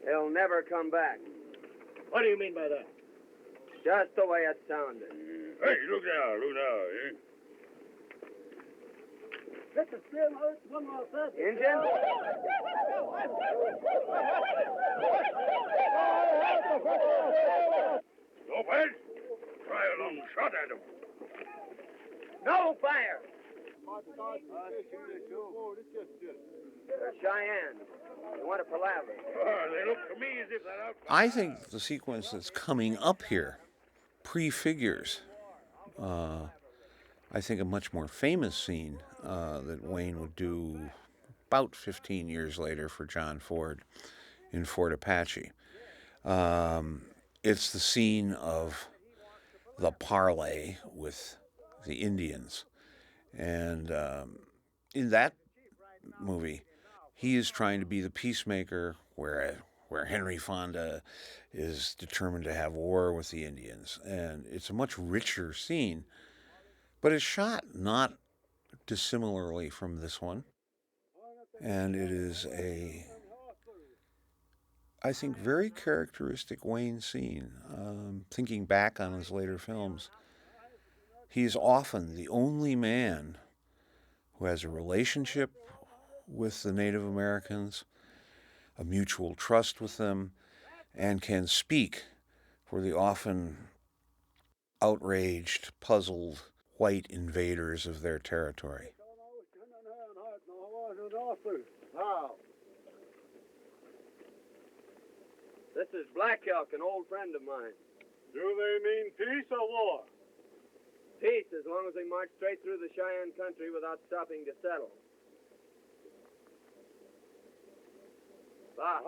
they'll never come back. What do you mean by that? Just the way it sounded. Hey, look now, eh? Injun? Lopez, try a long shot at him. No fire! They're Cheyenne. They want to palaver. They look to me as if they're out. I think the sequence that's coming up here prefigures, I think, a much more famous scene that Wayne would do about 15 years later for John Ford in Fort Apache. It's the scene of the parley with the Indians. And in that movie, he is trying to be the peacemaker where Henry Fonda is determined to have war with the Indians. And it's a much richer scene, but it's shot not dissimilarly from this one. And it is a, I think, very characteristic Wayne scene. Thinking back on his later films, he's often the only man who has a relationship with the Native Americans, a mutual trust with them, and can speak for the often outraged, puzzled white invaders of their territory. This is Black Elk, an old friend of mine. Do they mean peace or war? Peace, as long as they march straight through the Cheyenne country without stopping to settle. Bah.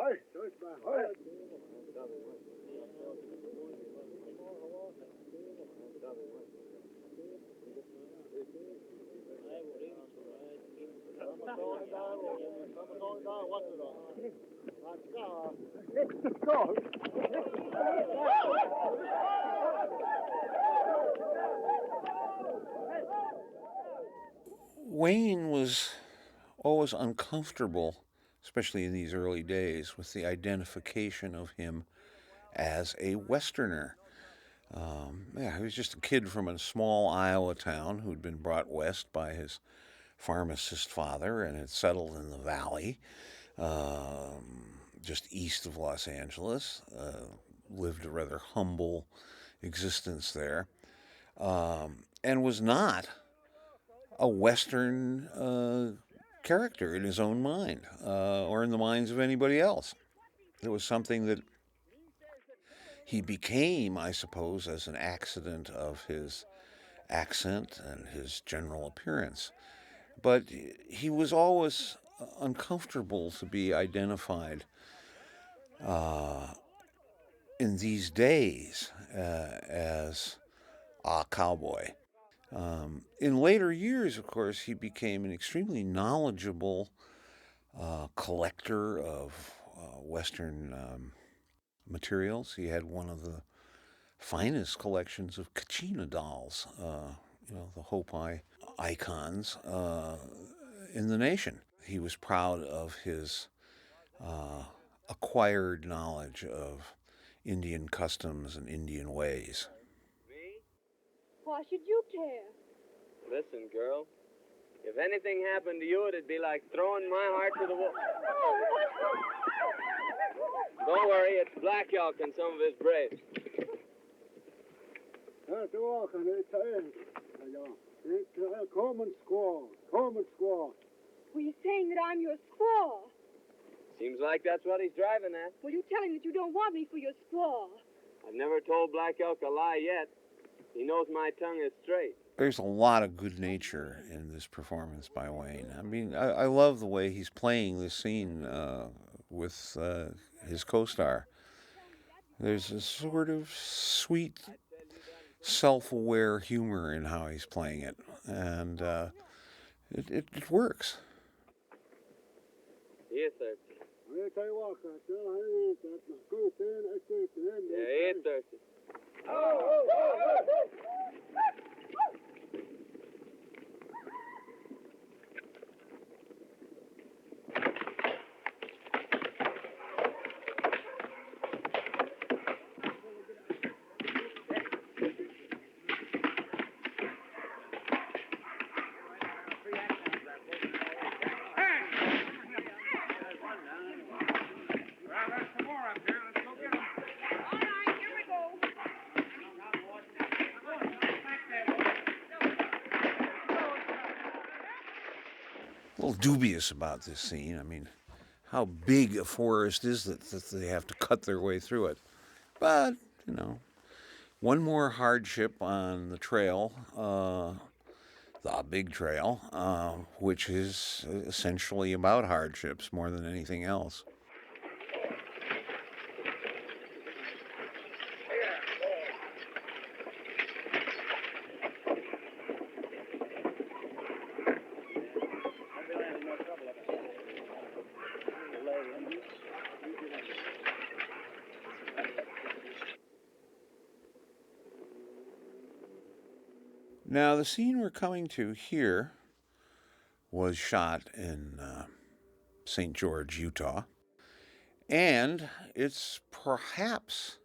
Wayne was always uncomfortable, especially in these early days, with the identification of him as a Westerner. He was just a kid from a small Iowa town who'd been brought west by his pharmacist father and had settled in the valley, just east of Los Angeles, lived a rather humble existence there, and was not a Western character in his own mind or in the minds of anybody else. It was something that he became, I suppose, as an accident of his accent and his general appearance. But he was always uncomfortable to be identified in these days as a cowboy. In later years, of course, he became an extremely knowledgeable collector of Western materials. He had one of the finest collections of Kachina dolls, the Hopi icons in the nation. He was proud of his acquired knowledge of Indian customs and Indian ways. Why should you care? Listen, girl. If anything happened to you, it'd be like throwing my heart to the wall. Don't worry, it's black elk in some of his braids. Coleman squaw. Coleman squaw. Were you saying that I'm your squaw? Seems like that's what he's driving at. Well, you tell him that you don't want me for your squaw. I've never told Black Elk a lie yet. He knows my tongue is straight. There's a lot of good nature in this performance by Wayne. I mean, I love the way he's playing this scene with his co-star. There's a sort of sweet, self-aware humor in how he's playing it, and it works. He is thirsty. Yeah, he is thirsty. A little dubious about this scene. I mean, how big a forest is that they have to cut their way through it? But, one more hardship on the trail, the big trail, which is essentially about hardships more than anything else. Now, the scene we're coming to here was shot in St. George, Utah, and it's perhaps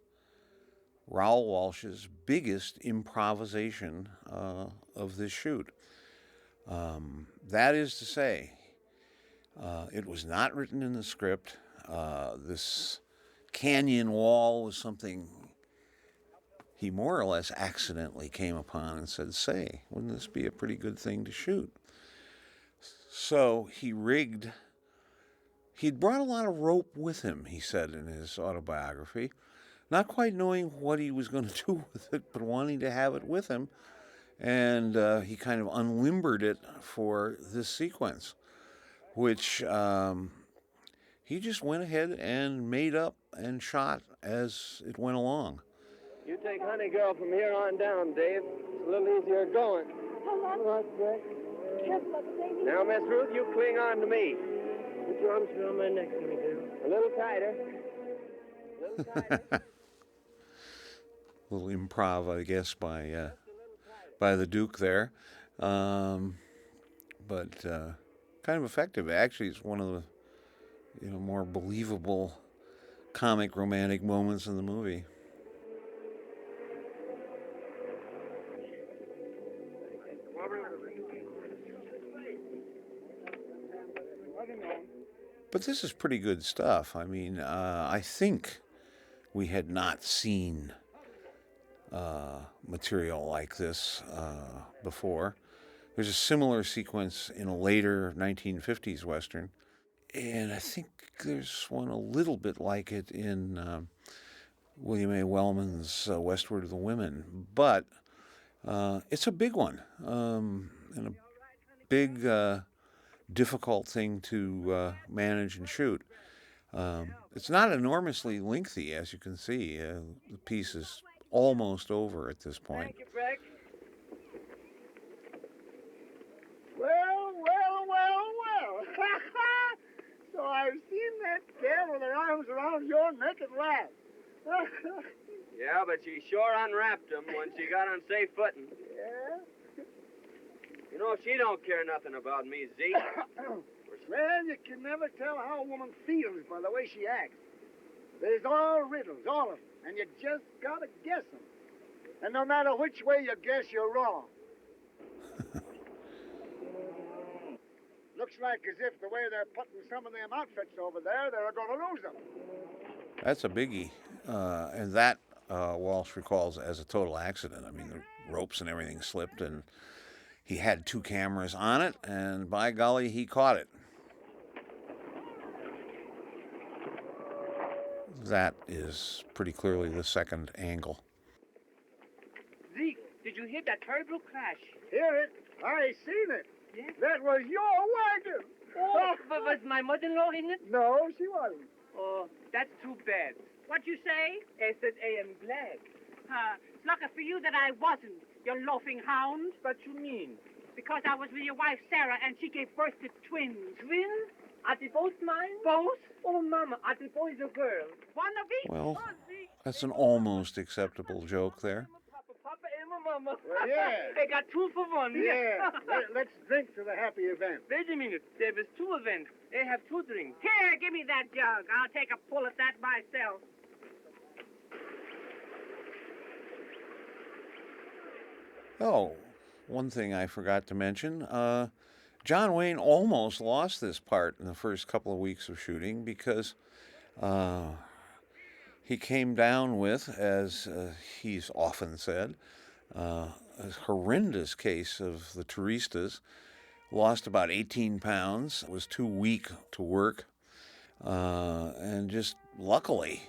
Raoul Walsh's biggest improvisation of this shoot. That is to say, it was not written in the script. This canyon wall was something he more or less accidentally came upon and said, say, wouldn't this be a pretty good thing to shoot? So he'd brought a lot of rope with him, he said in his autobiography, not quite knowing what he was going to do with it, but wanting to have it with him. And he kind of unlimbered it for this sequence, which he just went ahead and made up and shot as it went along. You take Honey Girl from here on down, Dave. It's a little easier going. Hold on. All right, Breck. Careful of the baby. Now, Miss Ruth, you cling on to me. Put your arms around my neck, honey girl. A little tighter. A little tighter. Little improv, I guess, by the Duke there. But kind of effective. Actually, it's one of the more believable comic romantic moments in the movie. But this is pretty good stuff. I mean, I think we had not seen material like this before. There's a similar sequence in a later 1950s Western, and I think there's one a little bit like it in William A. Wellman's Westward of the Women, but it's a big one, and a big difficult thing to manage and shoot. It's not enormously lengthy, as you can see. The piece is almost over at this point. Thank you, Breck. Well, well, well, well. So I've seen that gal with her arms around your neck at last. Yeah, but she sure unwrapped him when she got on safe footing. Yeah? You know, she don't care nothing about me, Zeke. Well, you can never tell how a woman feels by the way she acts. There's all riddles, all of them, and you just gotta guess them. And no matter which way you guess, you're wrong. Looks like as if the way they're putting some of them outfits over there, they're gonna lose them. That's a biggie. And that Walsh recalls as a total accident. I mean, the ropes and everything slipped, and he had 2 cameras on it, and by golly, he caught it. That is pretty clearly the second angle. Zeke, did you hear that terrible crash? Hear it? I seen it. Yeah? That was your wagon. Oh, but was my mother-in-law in it? No, she wasn't. Oh, that's too bad. What you say? I said I am glad. It's lucky for you that I wasn't, you loafing hound. What you mean? Because I was with your wife, Sarah, and she gave birth to twins. Twins? Are they both mine? Both? Oh, Mama, are they boys or girls? One of each. Well, that's an almost acceptable joke there. Papa and my Mama. Well, yeah. They got 2 for 1. Yeah. Let's drink to the happy event. Wait a minute. There was 2 events. They have 2 drinks. Here, give me that jug. I'll take a pull at that myself. Oh, one thing I forgot to mention. John Wayne almost lost this part in the first couple of weeks of shooting because he came down with, as he's often said, a horrendous case of the touristas. Lost about 18 pounds, was too weak to work, and just luckily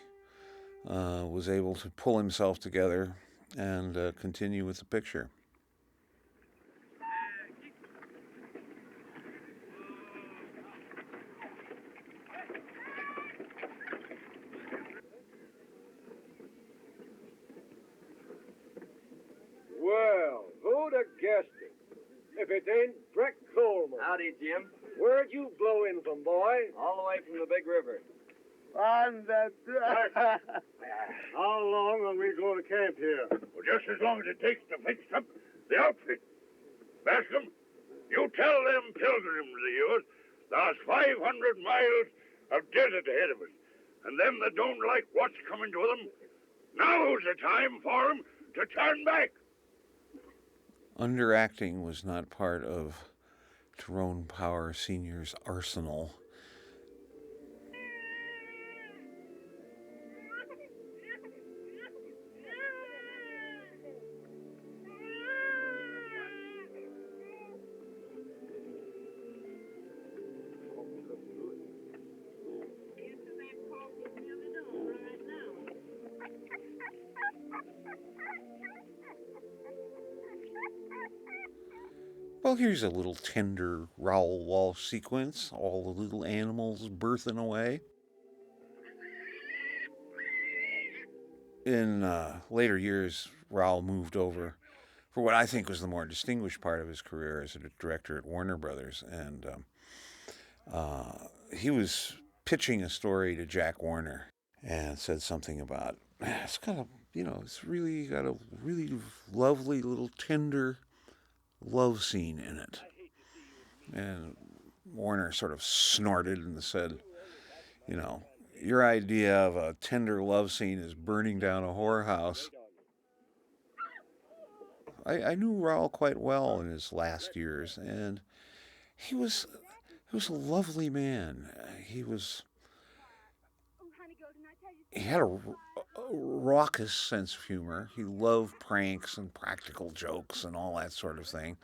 was able to pull himself together and continue with the picture. Well, who'd have guessed it? If it ain't Breck Coleman. Howdy, Jim. Where'd you blow in from, boy? All the way from the big river. On that. How long will we go to camp here? Well, just as long as it takes to fix up the outfit. Bascom, you tell them pilgrims of yours there's 500 miles of desert ahead of us. And them that don't like what's coming to them, now's the time for them to turn back. Underacting was not part of Tyrone Power Sr.'s arsenal. Well, here's a little tender Raoul Walsh sequence, all the little animals birthing away. In later years, Raoul moved over for what I think was the more distinguished part of his career as a director at Warner Brothers, and he was pitching a story to Jack Warner and said something about, it's got a, it's really got a really lovely little tender love scene in it. And Warner sort of snorted and said, your idea of a tender love scene is burning down a whorehouse. I knew Raoul quite well in his last years, and he was a lovely man. He had a raucous sense of humor. He loved pranks and practical jokes and all that sort of thing.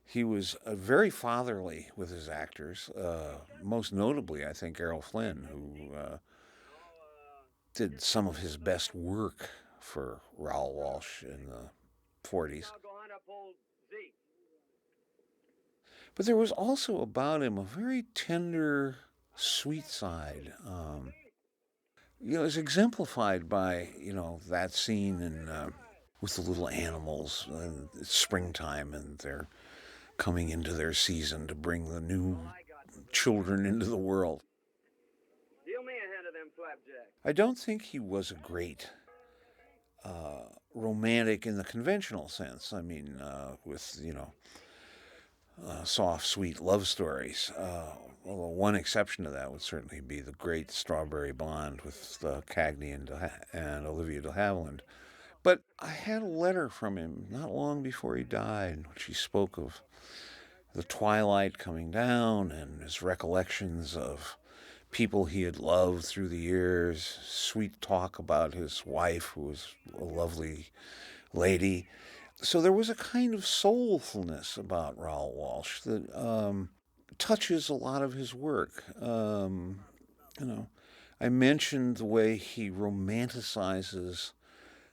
He was very fatherly with his actors, most notably, I think, Errol Flynn, who did some of his best work for Raoul Walsh in the 40s. But there was also about him a very tender, sweet side. It's exemplified by, that scene with the little animals. It's springtime and they're coming into their season to bring the new children into the world. Deal me a hand of them flapjacks. I don't think he was a great romantic in the conventional sense. I mean, with, soft, sweet love stories. Although one exception to that would certainly be the great Strawberry Blonde with Cagney and Olivia de Havilland. But I had a letter from him not long before he died, in which he spoke of the twilight coming down and his recollections of people he had loved through the years, sweet talk about his wife, who was a lovely lady. So there was a kind of soulfulness about Raoul Walsh that touches a lot of his work. I mentioned the way he romanticizes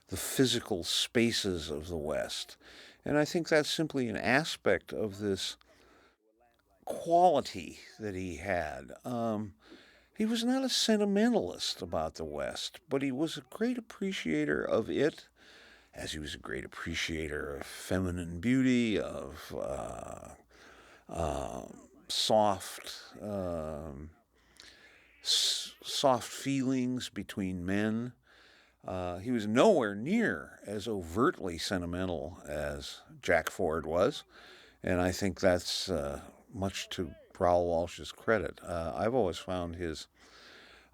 the physical spaces of the West. And I think that's simply an aspect of this quality that he had. He was not a sentimentalist about the West, but he was a great appreciator of it, as he was a great appreciator of feminine beauty, of soft feelings between men. He was nowhere near as overtly sentimental as Jack Ford was, and I think that's much to Raoul Walsh's credit. I've always found his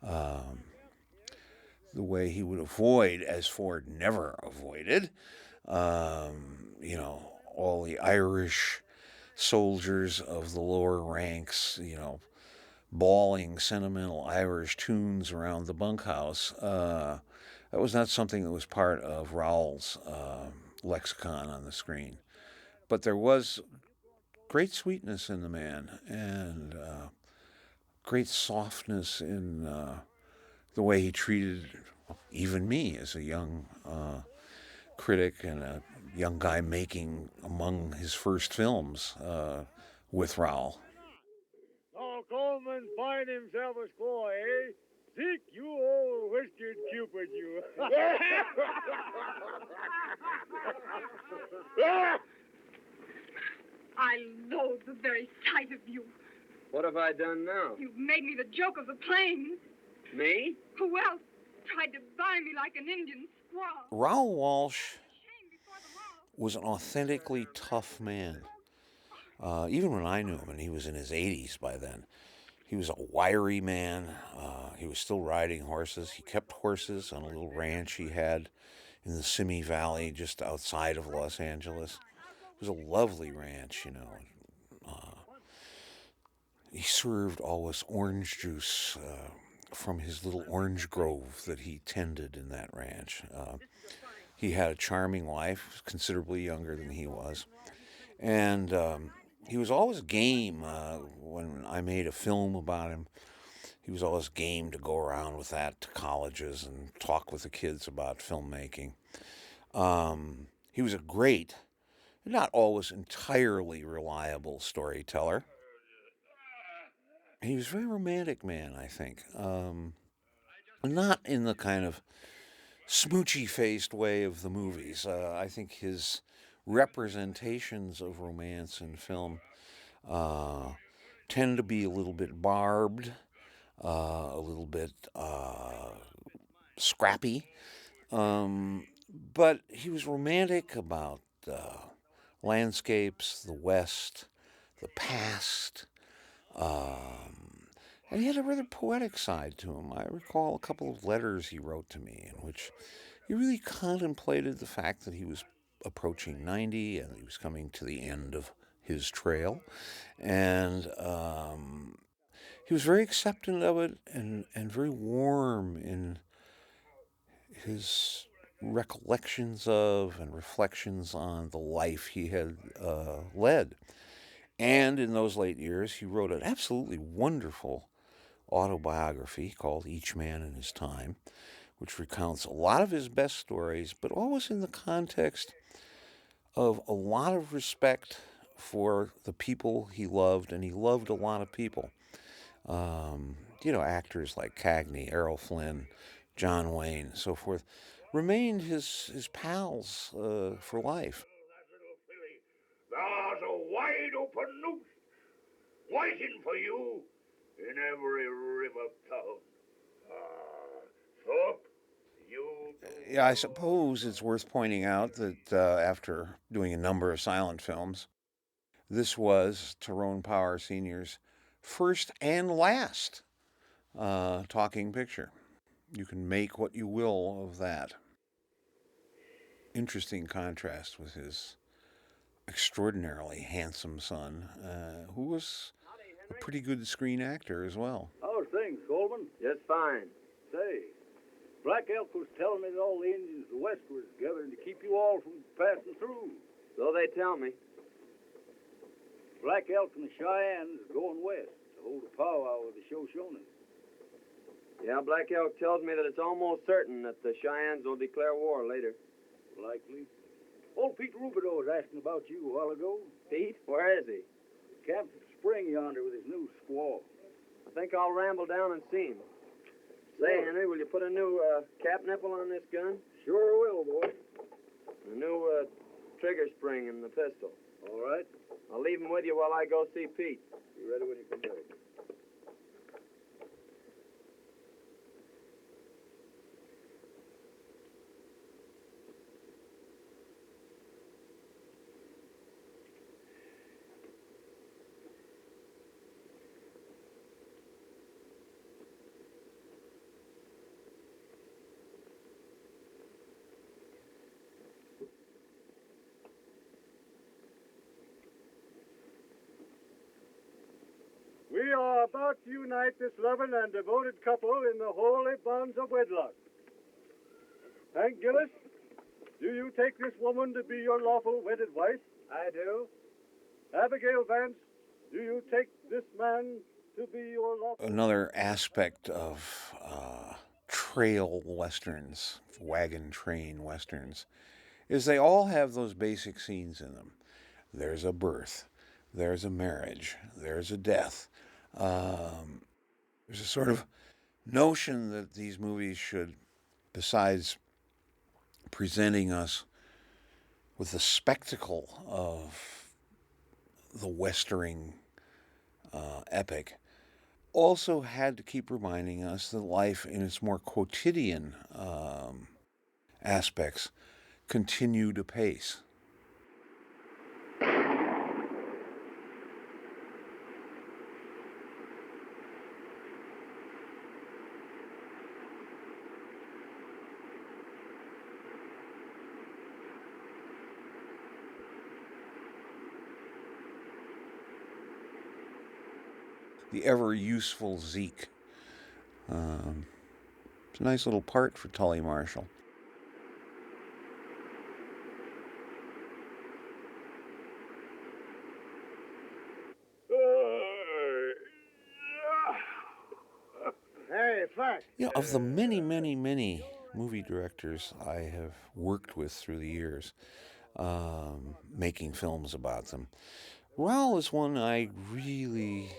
the way he would avoid, as Ford never avoided, all the Irish soldiers of the lower ranks, bawling sentimental Irish tunes around the bunkhouse. That was not something that was part of Raoul's lexicon on the screen. But there was great sweetness in the man and great softness in the way he treated even me as a young critic and a young guy making among his first films with Raoul. Oh, Coleman find himself a squaw, eh? Zeke, you old whiskered Cupid, you. I loathe the very sight of you. What have I done now? You've made me the joke of the plains. Me? Who else tried to buy me like an Indian squaw? Raoul Walsh was an authentically tough man. Even when I knew him, and he was in his 80s by then, he was a wiry man. He was still riding horses. He kept horses on a little ranch he had in the Simi Valley just outside of Los Angeles. It was a lovely ranch, He served all this orange juice from his little orange grove that he tended in that ranch. He had a charming wife, considerably younger than he was. And he was always game. When I made a film about him, he was always game to go around with that to colleges and talk with the kids about filmmaking. He was a great, not always entirely reliable storyteller. He was a very romantic man, I think. Not in the kind of smoochy-faced way of the movies. I think his representations of romance in film tend to be a little bit barbed, a little bit scrappy. But he was romantic about landscapes, the West, the past, and he had a rather poetic side to him. I recall a couple of letters he wrote to me in which he really contemplated the fact that he was approaching 90 and he was coming to the end of his trail. And he was very acceptant of it and very warm in his recollections of and reflections on the life he had led. And in those late years, he wrote an absolutely wonderful autobiography called Each Man in His Time, which recounts a lot of his best stories, but always in the context of a lot of respect for the people he loved, and he loved a lot of people. Actors like Cagney, Errol Flynn, John Wayne, so forth, remained his pals for life. That little filly, there's a wide open noose waiting for you in every river town. Thorpe, you... Yeah, I suppose it's worth pointing out that after doing a number of silent films, this was Tyrone Power Sr.'s first and last talking picture. You can make what you will of that. Interesting contrast with his extraordinarily handsome son, who was a pretty good screen actor as well. How's things, Coleman? Just fine. Say, Black Elk was telling me that all the Indians of the West was gathering to keep you all from passing through. So they tell me. Black Elk and the Cheyennes are going west to hold a powwow with the Shoshones. Yeah, Black Elk tells me that it's almost certain that the Cheyennes will declare war later. Likely. Old Pete Rubidoux was asking about you a while ago. Pete? Where is he? Camped at the spring yonder with his new squaw. I think I'll ramble down and see him. Say, Henry, will you put a new cap nipple on this gun? Sure will, boy. A new trigger spring in the pistol. All right. I'll leave him with you while I go see Pete. Be ready when you come back. We are about to unite this loving and devoted couple in the holy bonds of wedlock. Hank Gillis, do you take this woman to be your lawful wedded wife? I do. Abigail Vance, do you take this man to be your lawful... Another aspect of trail westerns, wagon train westerns, is they all have those basic scenes in them. There's a birth, there's a marriage, there's a death. There's a sort of notion that these movies should, besides presenting us with the spectacle of the westering epic, also had to keep reminding us that life in its more quotidian aspects continued apace. The ever-useful Zeke. It's a nice little part for Tully Marshall. Hey, Flack. Of the many, many, many movie directors I have worked with through the years, making films about them, Raoul is one I really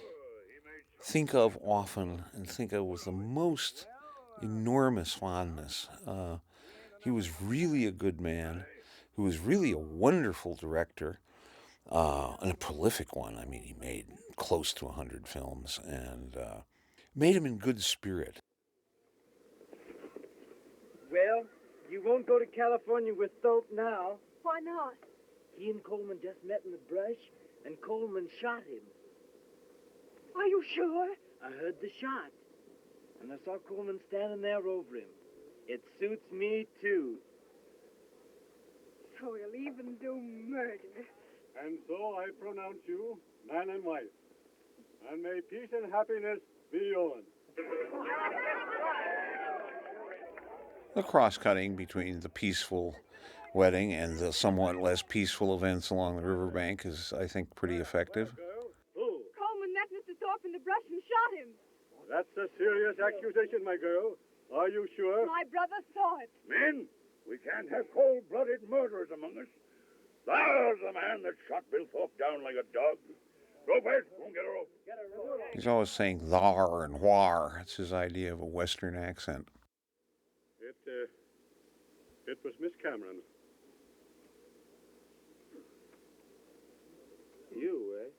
think of often and think of with the most enormous fondness. He was really a good man. He was really a wonderful director, and a prolific one. I mean, he made close to 100 films, and made him in good spirit. Well, you won't go to California with Thorpe now. Why not? He and Coleman just met in the brush, and Coleman shot him. Are you sure? I heard the shot, and I saw Coleman standing there over him. It suits me, too. So he'll even do murder. And so I pronounce you man and wife. And may peace and happiness be yours. The cross-cutting between the peaceful wedding and the somewhat less peaceful events along the riverbank is, I think, pretty effective. Coleman met Mr. Thorpe in the brush and shot him. That's a serious accusation, my girl. Are you sure? My brother saw it. Men, we can't have cold-blooded murderers among us. There's the man that shot Bill Thorpe down like a dog. Lopez, go and get a rope. He's always saying thar and whar. It's his idea of a Western accent. It was Miss Cameron. You, eh?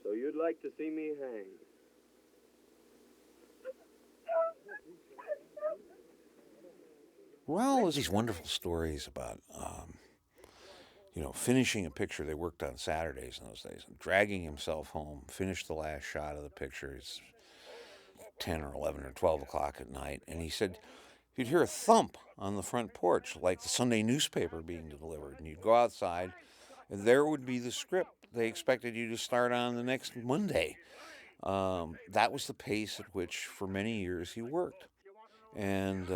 So you'd like to see me hanged? Well, there's these wonderful stories about, finishing a picture. They worked on Saturdays in those days, and dragging himself home, finished the last shot of the picture. It's 10 or 11 or 12 o'clock at night, and he said you'd hear a thump on the front porch, like the Sunday newspaper being delivered, and you'd go outside, and there would be the script they expected you to start on the next Monday. That was the pace at which, for many years, he worked, and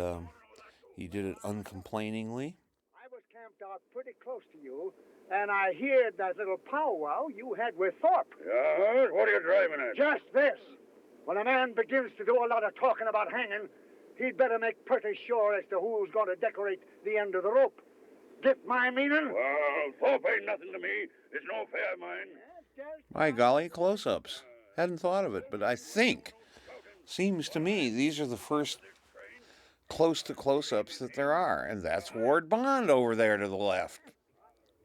he did it uncomplainingly. I was camped out pretty close to you, and I heard that little powwow you had with Thorpe. Yeah, what are you driving at? Just this. When a man begins to do a lot of talking about hanging, he'd better make pretty sure as to who's going to decorate the end of the rope. Get my meaning? Well, Thorpe ain't nothing to me. It's no affair of mine. By golly, close-ups. Hadn't thought of it, but I think, seems to me, these are the first close-to-close-ups that there are, and that's Ward Bond over there to the left.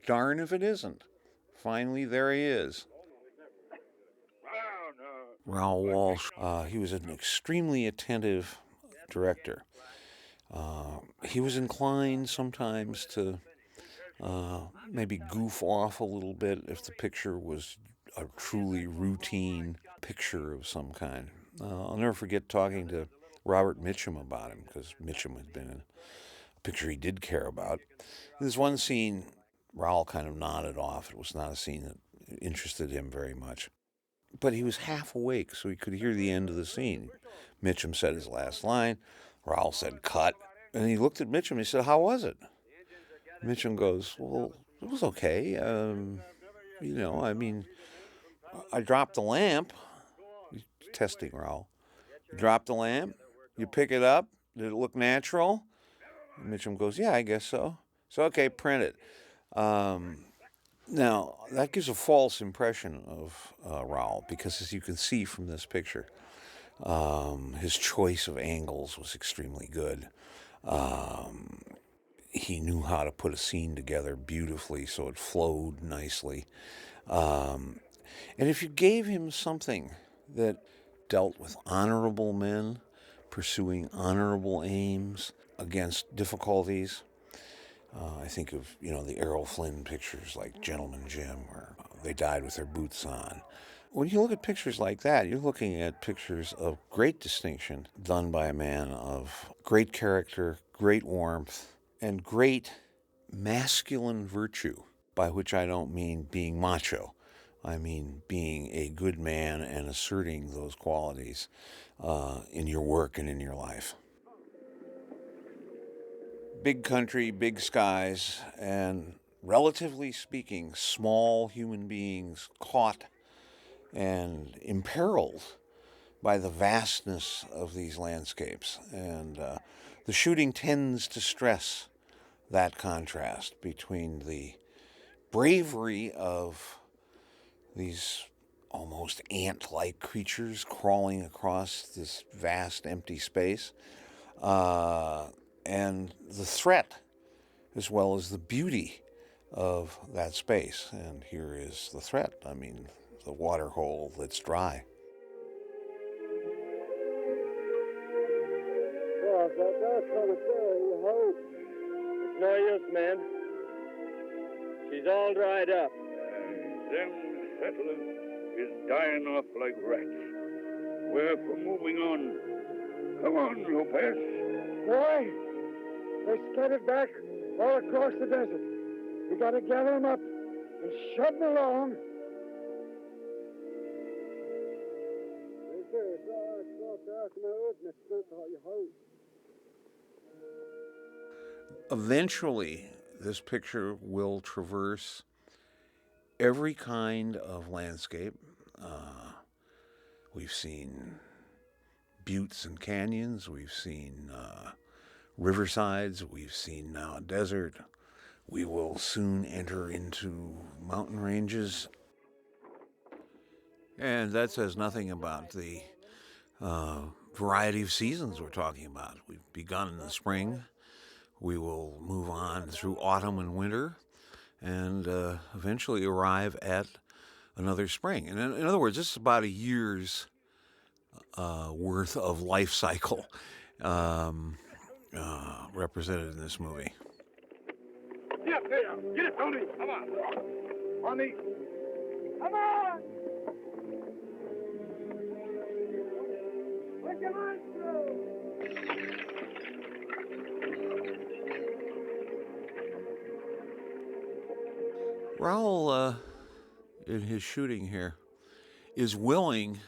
Darn if it isn't. Finally, there he is. Raoul Walsh, he was an extremely attentive director. He was inclined sometimes to maybe goof off a little bit if the picture was a truly routine picture of some kind. I'll never forget talking to Robert Mitchum about him, because Mitchum had been in a picture he did care about. There's one scene Raoul kind of nodded off. It was not a scene that interested him very much. But he was half awake, so he could hear the end of the scene. Mitchum said his last line. Raoul said, cut. And he looked at Mitchum and he said, how was it? Mitchum goes, well, it was okay. I dropped the lamp. He's testing Raoul. You drop the lamp, you pick it up, did it look natural? And Mitchum goes, yeah, I guess so. So, okay, print it. Now, that gives a false impression of Raoul, because as you can see from this picture, his choice of angles was extremely good. He knew how to put a scene together beautifully so it flowed nicely. And if you gave him something that dealt with honorable men pursuing honorable aims against difficulties, I think of, the Errol Flynn pictures like Gentleman Jim, where they died with their boots on. When you look at pictures like that, you're looking at pictures of great distinction done by a man of great character, great warmth, and great masculine virtue, by which I don't mean being macho. I mean being a good man and asserting those qualities in your work and in your life. Big country, big skies, and relatively speaking, small human beings caught and imperiled by the vastness of these landscapes. And the shooting tends to stress that contrast between the bravery of these almost ant-like creatures crawling across this vast empty space, and the threat, as well as the beauty of that space. And here is the threat. I mean, the water hole that's dry. Well, that's what I say, hope. It's no use, man. She's all dried up. Them settlers is dying off like rats. We're for moving on. Come on, Lopez. Boy, they're scattered back all across the desert. We got to gather them up and shove them along. Eventually, this picture will traverse every kind of landscape. We've seen buttes and canyons. We've seen riversides. We've seen now a desert. We will soon enter into mountain ranges. And that says nothing about the variety of seasons we're talking about. We've begun in the spring. We will move on through autumn and winter and eventually arrive at another spring. And in other words, this is about a year's worth of life cycle represented in this movie. Get up there. Get it, Tony. Come on. On me. Come on. Put your mind through. Raoul, in his shooting here, is willing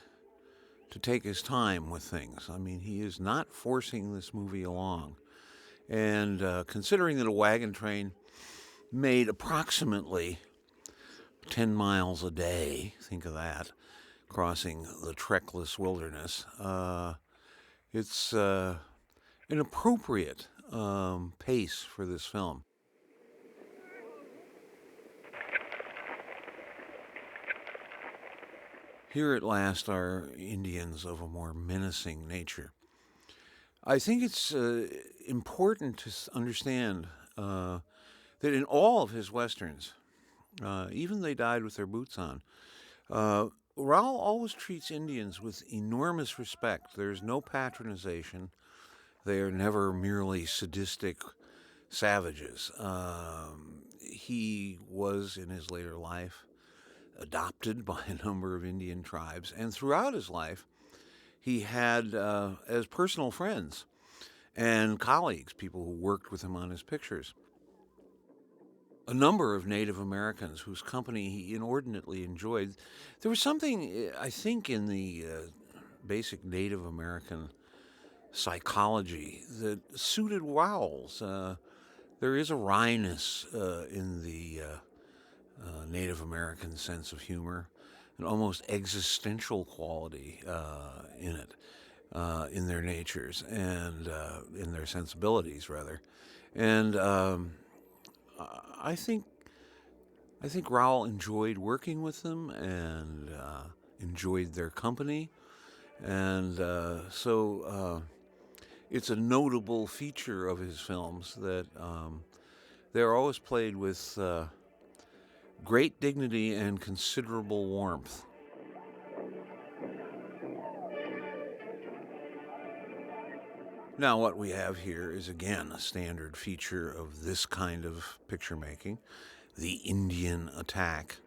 to take his time with things. I mean, he is not forcing this movie along. And considering that a wagon train made approximately 10 miles a day, think of that, crossing the treckless wilderness, it's an appropriate pace for this film. Here at last are Indians of a more menacing nature. I think it's important to understand that in all of his westerns, even They Died with Their Boots On, Raoul always treats Indians with enormous respect. There's no patronization. They are never merely sadistic savages. He was, in his later life, adopted by a number of Indian tribes, and throughout his life, he had as personal friends and colleagues, people who worked with him on his pictures, a number of Native Americans whose company he inordinately enjoyed. There was something, I think, in the basic Native American psychology that suited Raoul's. There is a wryness in the Native American sense of humor, an almost existential quality in it, in their natures and in their sensibilities, rather. And I think Raoul enjoyed working with them and enjoyed their company, and so it's a notable feature of his films that they're always played with great dignity and considerable warmth. Now, what we have here is again a standard feature of this kind of picture making, the Indian attack.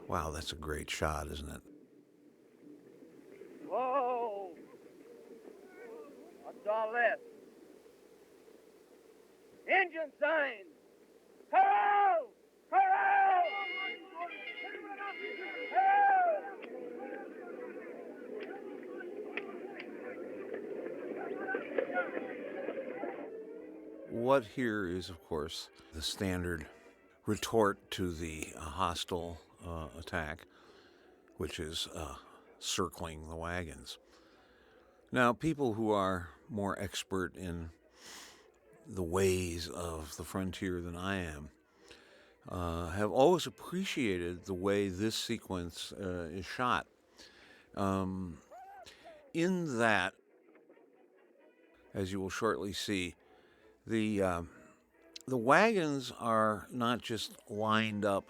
Wow, that's a great shot, isn't it? Whoa! What's all this? Engine signs! Hello! Hello! Hello! What here is, of course, the standard retort to the hostile attack, which is circling the wagons. Now, people who are more expert in the ways of the frontier than I am have always appreciated the way this sequence is shot. In that, as you will shortly see, the wagons are not just lined up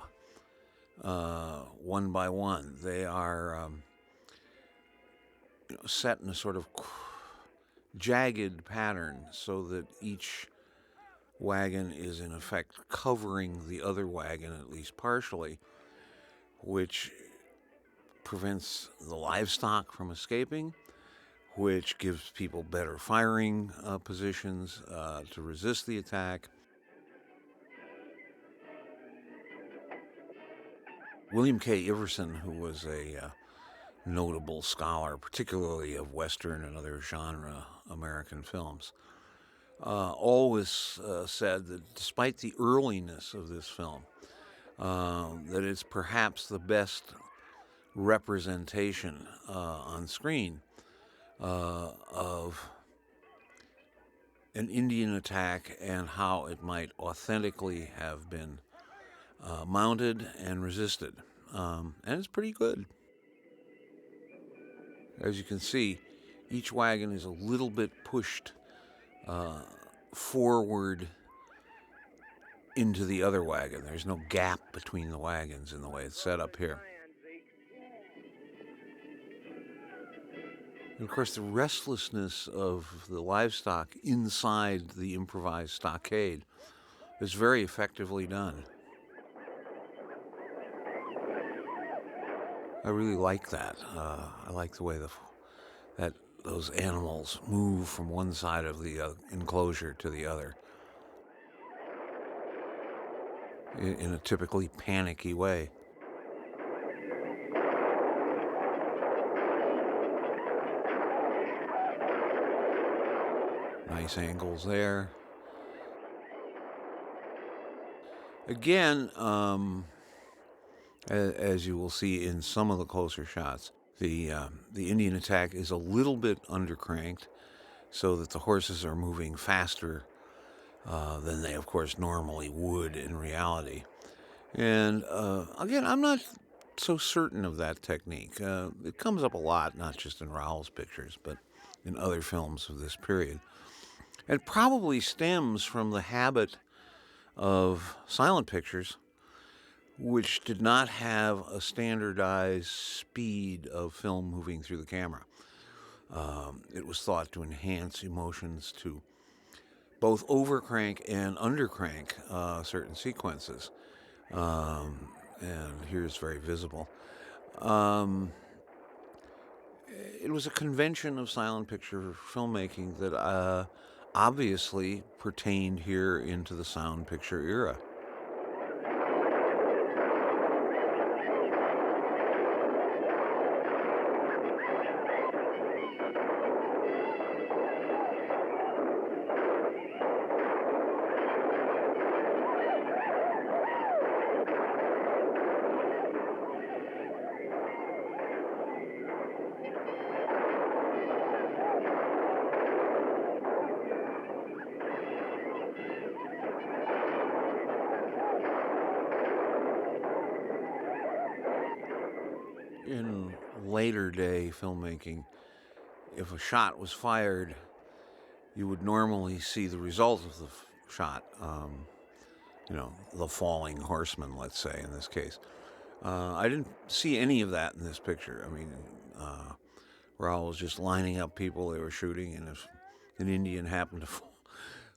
one by one. They are set in a sort of jagged pattern so that each wagon is in effect covering the other wagon, at least partially, which prevents the livestock from escaping, which gives people better firing positions to resist the attack. William K. Iverson, who was a notable scholar, particularly of Western and other genre American films, always said that despite the earliness of this film, that it's perhaps the best representation on screen of an Indian attack and how it might authentically have been mounted and resisted. And it's pretty good. As you can see, each wagon is a little bit pushed forward into the other wagon. There's no gap between the wagons in the way it's set up here. And of course, the restlessness of the livestock inside the improvised stockade is very effectively done. I really like that. I like the way that those animals move from one side of the enclosure to the other in a typically panicky way. Nice angles there. Again, as you will see in some of the closer shots, the Indian attack is a little bit undercranked so that the horses are moving faster than they, of course, normally would in reality. And again, I'm not so certain of that technique. It comes up a lot, not just in Raoul's pictures, but in other films of this period. It probably stems from the habit of silent pictures, which did not have a standardized speed of film moving through the camera. It was thought to enhance emotions, to both overcrank and undercrank certain sequences. And here's very visible. It was a convention of silent picture filmmaking that obviously pertained here into the sound picture era. In later day filmmaking, if a shot was fired, you would normally see the result of the shot, the falling horseman, let's say, in this case. I didn't see any of that in this picture. I mean, Raoul was just lining up people they were shooting, and if an Indian happened to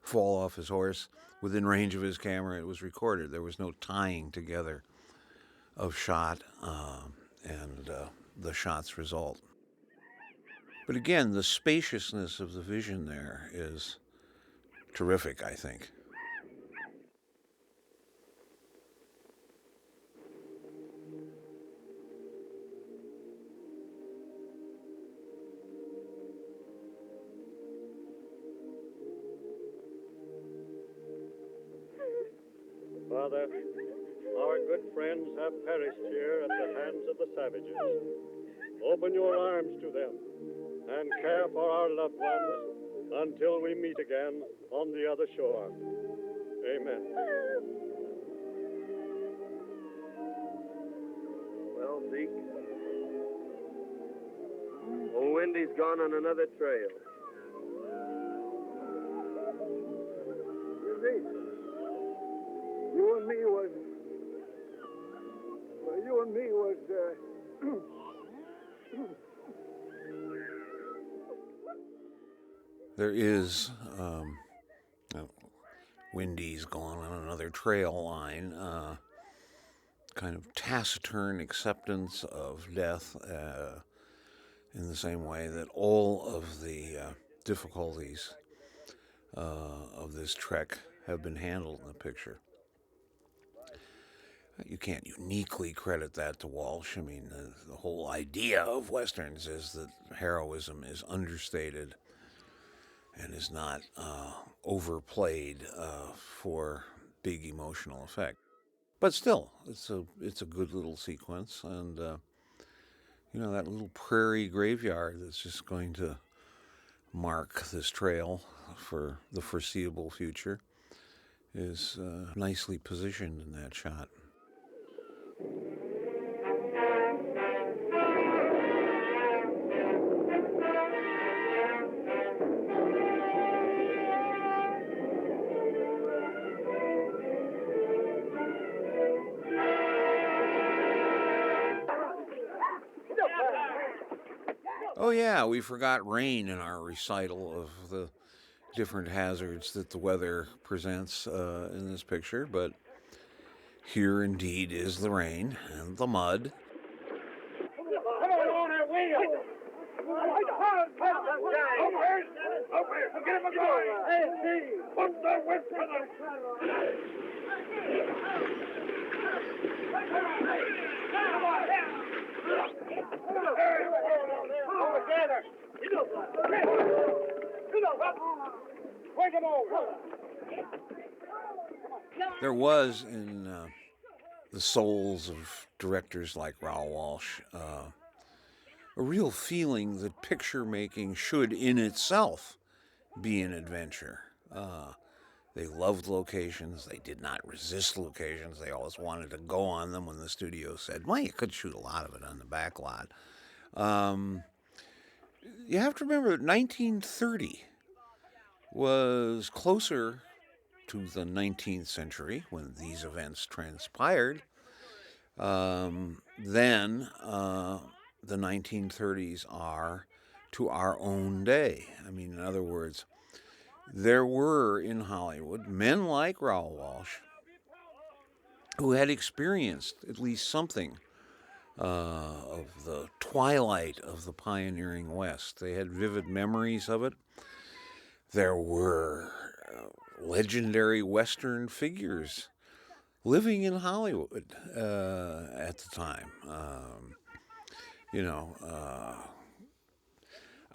fall off his horse within range of his camera, it was recorded. There was no tying together of shot and the shot's result. But again, the spaciousness of the vision there is terrific, I think. Father, our good friends have perished here at the hands of the savages. Open your arms to them and care for our loved ones until we meet again on the other shore. Amen. Well, Zeke, old Wendy's gone on another trail. You see, you and me was There is Wendy's gone on another trail line, kind of taciturn acceptance of death in the same way that all of the difficulties of this trek have been handled in the picture. You can't uniquely credit that to Walsh. I mean, the whole idea of Westerns is that heroism is understated and is not overplayed for big emotional effect. But still, it's a good little sequence, and that little prairie graveyard that's just going to mark this trail for the foreseeable future, is nicely positioned in that shot. Oh yeah, we forgot rain in our recital of the different hazards that the weather presents in this picture, but here indeed is the rain and the mud. Come on, that way. Get him going. Hey, Steve. Put the whip to the... Come on. Over together. Wake him over. There was in the souls of directors like Raoul Walsh a real feeling that picture making should in itself be an adventure. They loved locations. They did not resist locations. They always wanted to go on them when the studio said, well, you could shoot a lot of it on the back lot. You have to remember that 1930 was closer to the 19th century when these events transpired than the 1930s are to our own day. I mean, in other words, there were in Hollywood men like Raoul Walsh who had experienced at least something of the twilight of the pioneering West. They had vivid memories of it. There were legendary Western figures living in Hollywood at the time.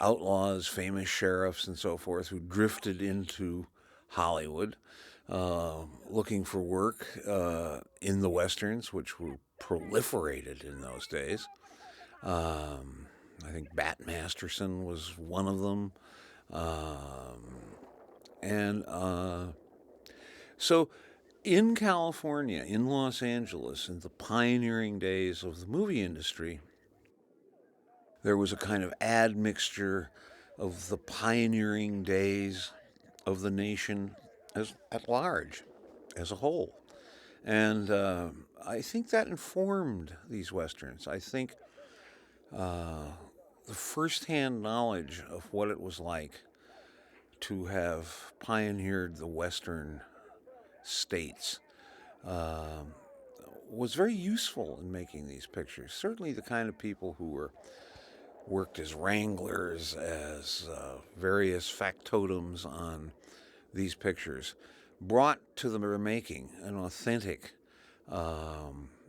Outlaws, famous sheriffs, and so forth who drifted into Hollywood looking for work in the Westerns, which were proliferated in those days. I think Bat Masterson was one of them. So in California, in Los Angeles, in the pioneering days of the movie industry, there was a kind of admixture of the pioneering days of the nation at large, as a whole. And I think that informed these Westerns. I think the firsthand knowledge of what it was like to have pioneered the Western states was very useful in making these pictures. Certainly the kind of people who worked as wranglers, as various factotums on these pictures, brought to the making an authentic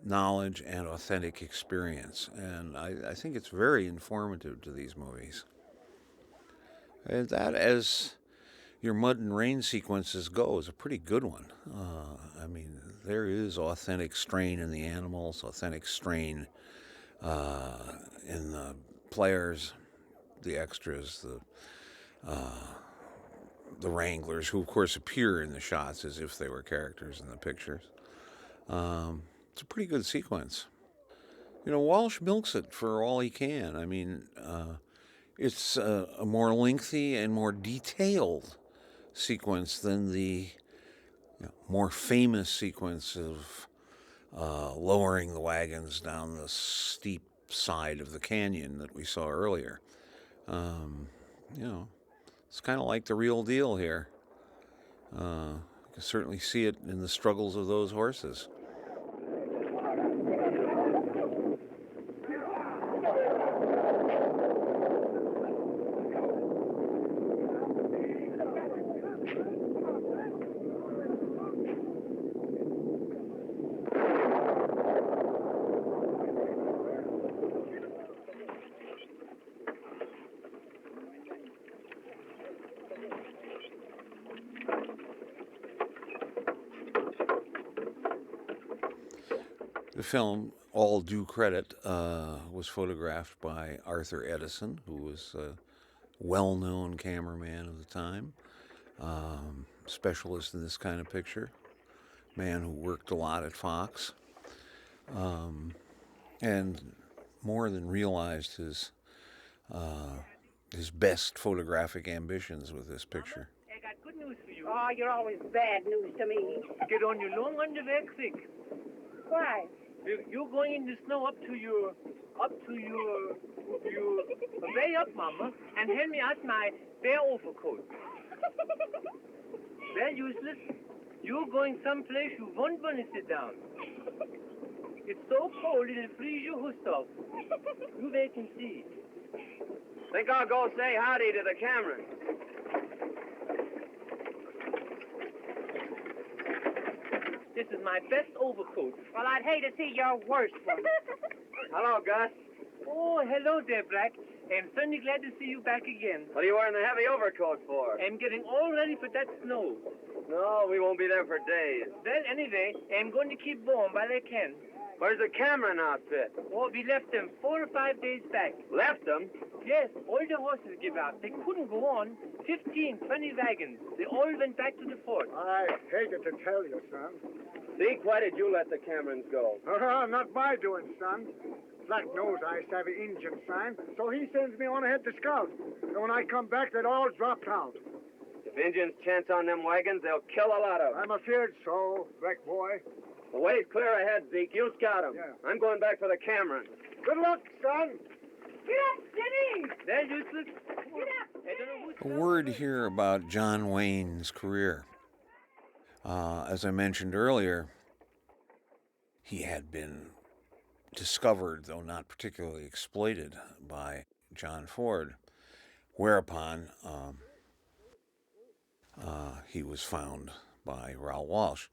knowledge and authentic experience. And I think it's very informative to these movies. And that, as your mud and rain sequences go, is a pretty good one. I mean, there is authentic strain in the animals, authentic strain in the players, the extras, the wranglers, who of course appear in the shots as if they were characters in the pictures. It's a pretty good sequence. Walsh milks it for all he can. I mean, it's a more lengthy and more detailed sequence than the more famous sequence of lowering the wagons down the steep side of the canyon that we saw earlier. It's kind of like the real deal here. You can certainly see it in the struggles of those horses. The film, all due credit, was photographed by Arthur Edison, who was a well-known cameraman of the time. specialist in this kind of picture, man who worked a lot at Fox, and more than realized his best photographic ambitions with this picture. I got good news for you. Oh, you're always bad news to me. Get on your long underwear quick. Why? You're going in the snow up to your way up, Mama, and hand me out my bare overcoat. Well, useless. You're going someplace you won't want to sit down. It's so cold it'll freeze your hoofs off. You wait and see. Think I'll go say howdy to the Cameron. This is my best overcoat. Well, I'd hate to see your worst one. Hello, Gus. Oh, hello there, Breck. I'm certainly glad to see you back again. What are you wearing the heavy overcoat for? I'm getting all ready for that snow. No, we won't be there for days. Well, anyway, I'm going to keep warm while I can. Where's the Cameron outfit? Oh, we left them 4 or 5 days back. Left them? Yes, all the horses give out. They couldn't go on. 15, 20 wagons. They all went back to the fort. I hated to tell you, son. Zeke, why did you let the Camerons go? Not my doing, son. Flack knows I savvy Injun sign, so he sends me on ahead to scout. And when I come back, they'd all dropped out. If Indians chance on them wagons, they'll kill a lot of them. I'm afeard so, Breck boy. The way's clear ahead, Zeke. You scout them. Yeah. I'm going back for the Cameron. Good luck, son. Get up, Jenny! They're useless. Get up! I don't know A who's... word here about John Wayne's career. As I mentioned earlier, he had been discovered, though not particularly exploited, by John Ford, whereupon he was found by Raoul Walsh,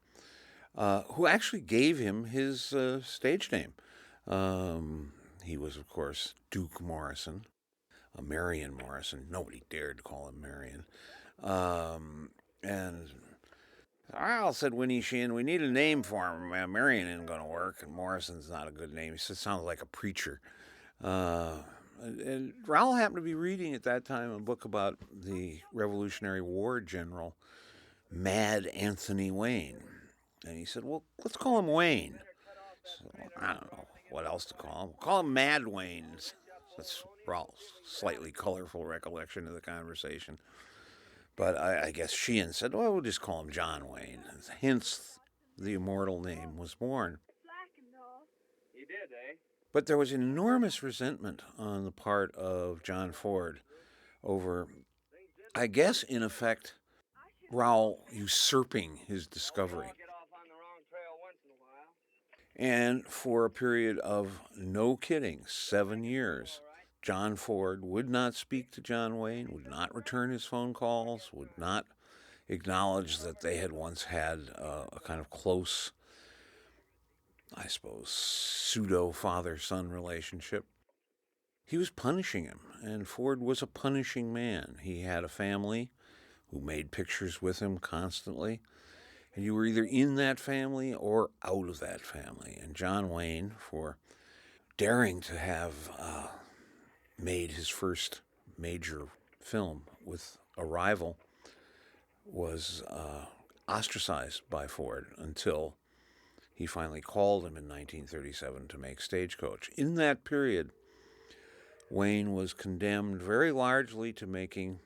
who actually gave him his stage name. He was, of course, Duke Morrison, Marion Morrison. Nobody dared to call him Marion. And Raoul said, Winnie Sheehan, we need a name for him. Marion isn't going to work, and Morrison's not a good name. He said, sounds like a preacher. And Raoul happened to be reading at that time a book about the Revolutionary War general, Mad Anthony Wayne. And he said, well, let's call him Wayne. So, I don't know what else to call him. We'll call him Mad Wayne. That's Raoul's slightly colorful recollection of the conversation. But I guess Sheehan said, well, we'll just call him John Wayne. Hence, the immortal name was born. He did, eh? But there was enormous resentment on the part of John Ford over, I guess, in effect, Raoul usurping his discovery. And for a period of, no kidding, 7 years, John Ford would not speak to John Wayne, would not return his phone calls, would not acknowledge that they had once had a kind of close, I suppose, pseudo-father-son relationship. He was punishing him, and Ford was a punishing man. He had a family who made pictures with him constantly, and you were either in that family or out of that family. And John Wayne, for daring to have made his first major film with a rival, was ostracized by Ford until he finally called him in 1937 to make Stagecoach. In that period, Wayne was condemned very largely to making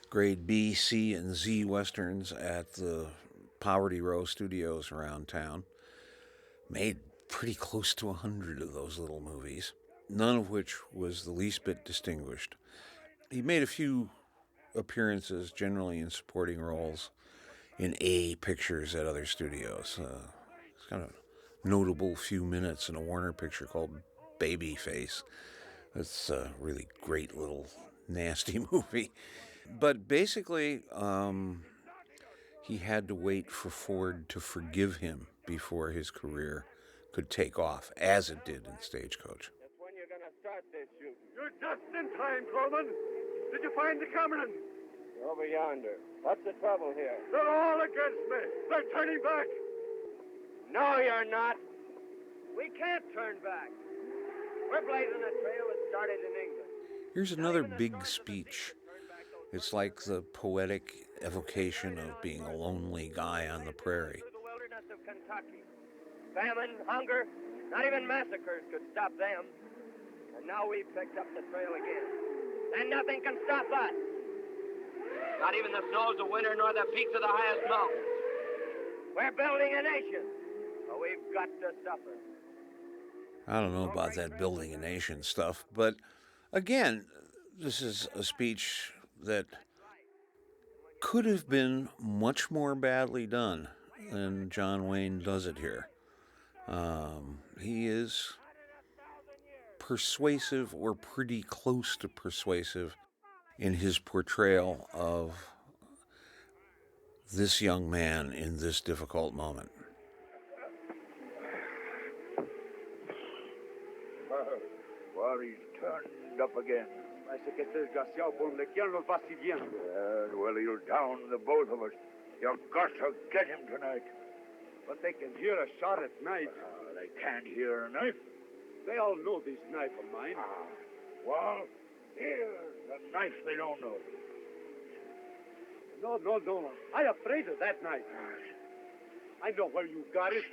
grade B, C, and Z westerns at the Poverty Row studios around town. Made pretty close to 100 of those little movies, none of which was the least bit distinguished. He made a few appearances, generally in supporting roles, in A pictures at other studios. It's kind of notable few minutes in a Warner picture called Babyface. It's a really great little nasty movie. But basically, he had to wait for Ford to forgive him before his career could take off, as it did in Stagecoach. That's when you're going to start this shooting. You're just in time, Coleman. Did you find the Cameron? Over yonder. What's the trouble here? They're all against me. They're turning back. No, you're not. We can't turn back. We're blazing a trail that started in England. Here's another big speech It's like the poetic evocation of being a lonely guy on the prairie. Through the wilderness of Kentucky. Famine, hunger, not even massacres could stop them. And now we've picked up the trail again. And nothing can stop us. Not even the snows of winter nor the peaks of the highest mountains. We're building a nation, so we've got to suffer. I don't know about that building a nation stuff, but again, this is a speech that could have been much more badly done than John Wayne does it here. He is persuasive, or pretty close to persuasive, in his portrayal of this young man in this difficult moment. Well, he's turned up again. C'est que ce desgraciado por donde quiera nos va siguiendo. Well, he'll down the both of us. You've got to get him tonight. But they can hear a shot at night. They can't hear a knife. They all know this knife of mine. Well, here's a knife they don't know. No. I'm afraid of that knife. I know where you got it.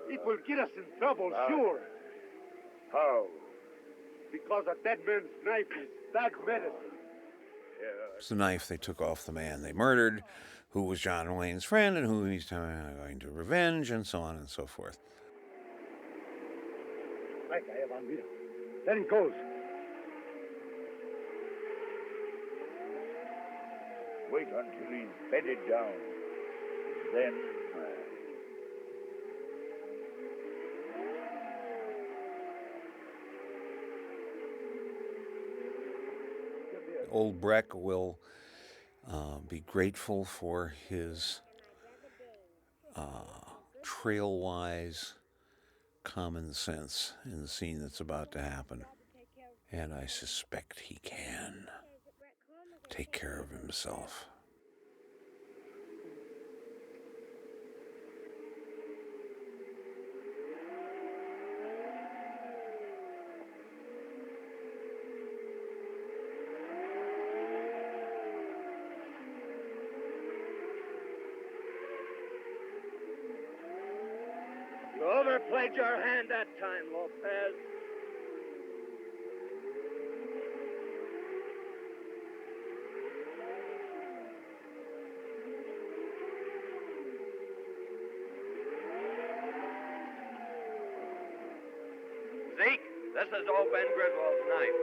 It will get us in trouble, sure. How? Because a dead man's knife is bad medicine. It's the knife they took off the man they murdered, who was John Wayne's friend and who he's going to revenge, and so on and so forth. There he goes. Wait until he's bedded down. Then... Old Breck will be grateful for his trail-wise common sense in the scene that's about to happen. And I suspect he can take care of himself. You overplayed your hand that time, Lopez. Zeke, this is old Ben Griswold's knife.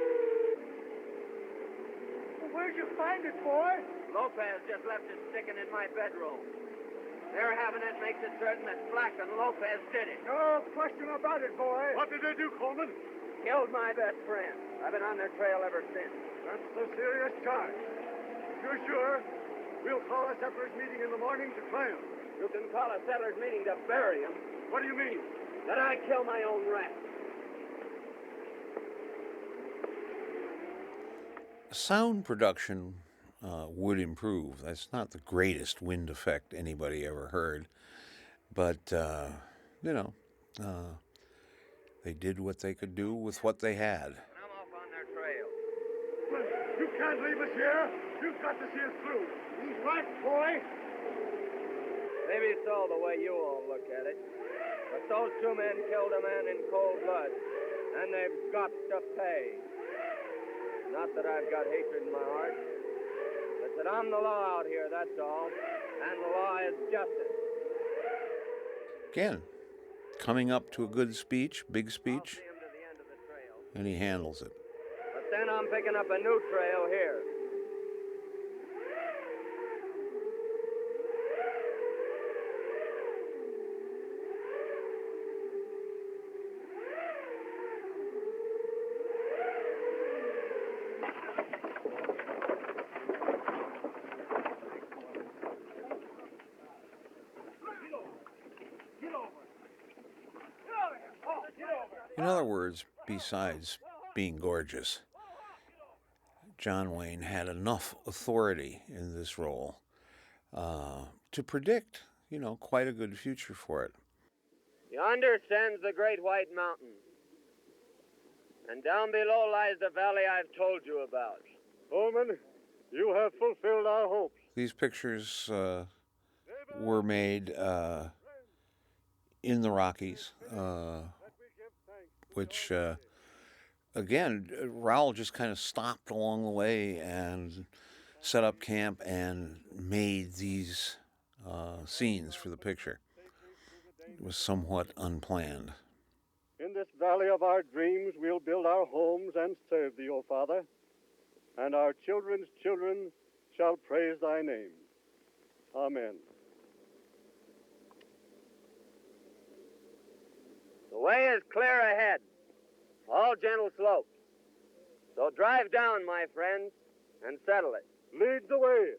Where'd you find it, boy? Lopez just left it sticking in my bedroom. Their having it makes it certain that Flack and Lopez did it. No question about it, boy. What did they do, Coleman? Killed my best friend. I've been on their trail ever since. That's a serious charge. If you're sure, we'll call a settlers meeting in the morning to try him. You can call a settlers meeting to bury him. What do you mean? That I kill my own rat. Sound production would improve. That's not the greatest wind effect anybody ever heard. But, they did what they could do with what they had. I'm off on their trail. You can't leave us here. You've got to see us through. He's right, boy. Maybe so, the way you all look at it. But those two men killed a man in cold blood, and they've got to pay. Not that I've got hatred in my heart, but that I'm the law out here, that's all. And the law is justice. Again, coming up to a good speech, big speech, I'll see him to the end of the trail. and he handles it. But then I'm picking up a new trail here. In other words, besides being gorgeous, John Wayne had enough authority in this role to predict, quite a good future for it. Yonder stands the great white mountain. And down below lies the valley I've told you about. Coleman, you have fulfilled our hopes. These pictures were made in the Rockies, which, again, Raoul just kind of stopped along the way and set up camp and made these scenes for the picture. It was somewhat unplanned. In this valley of our dreams, we'll build our homes and serve thee, O Father, and our children's children shall praise thy name. Amen. The way is clear ahead, all gentle slopes. So drive down, my friends, and settle it. Lead the way.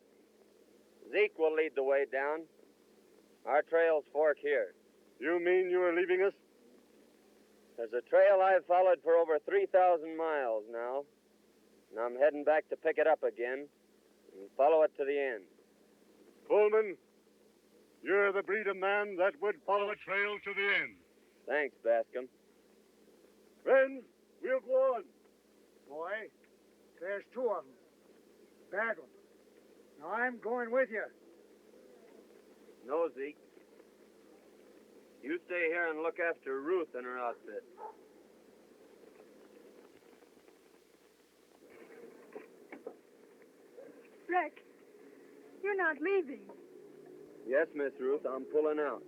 Zeke will lead the way down. Our trails fork here. You mean you are leaving us? There's a trail I've followed for over 3,000 miles now, and I'm heading back to pick it up again and follow it to the end. Coleman, you're the breed of man that would follow a trail to the end. Thanks, Bascom. Friends, we'll go on. Boy, there's two of them. Bad ones. Now I'm going with you. No, Zeke. You stay here and look after Ruth and her outfit. Breck, you're not leaving. Yes, Miss Ruth, I'm pulling out.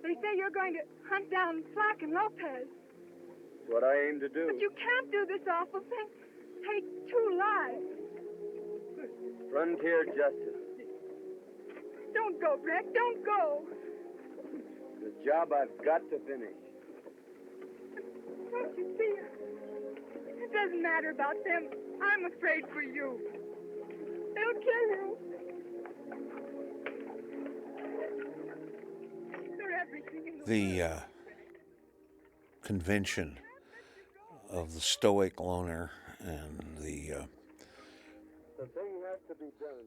They say you're going to hunt down Flack and Lopez. It's what I aim to do. But you can't do this awful thing. Take 2 lives. Frontier justice. Don't go, Breck. Don't go. The job I've got to finish. Don't you see? It doesn't matter about them. I'm afraid for you. They'll kill you. They're everything in the The convention of the stoic loner and the thing has to be done.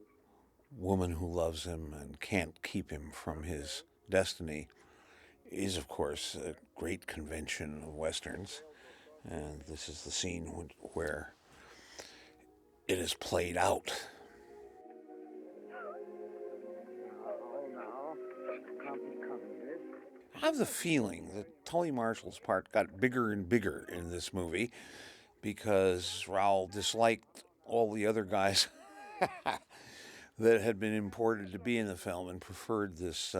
woman who loves him and can't keep him from his destiny is, of course, a great convention of Westerns. And this is the scene where it is played out. Oh, now. Come, miss. I have the feeling that Tully Marshall's part got bigger and bigger in this movie because Raoul disliked all the other guys that had been imported to be in the film and preferred this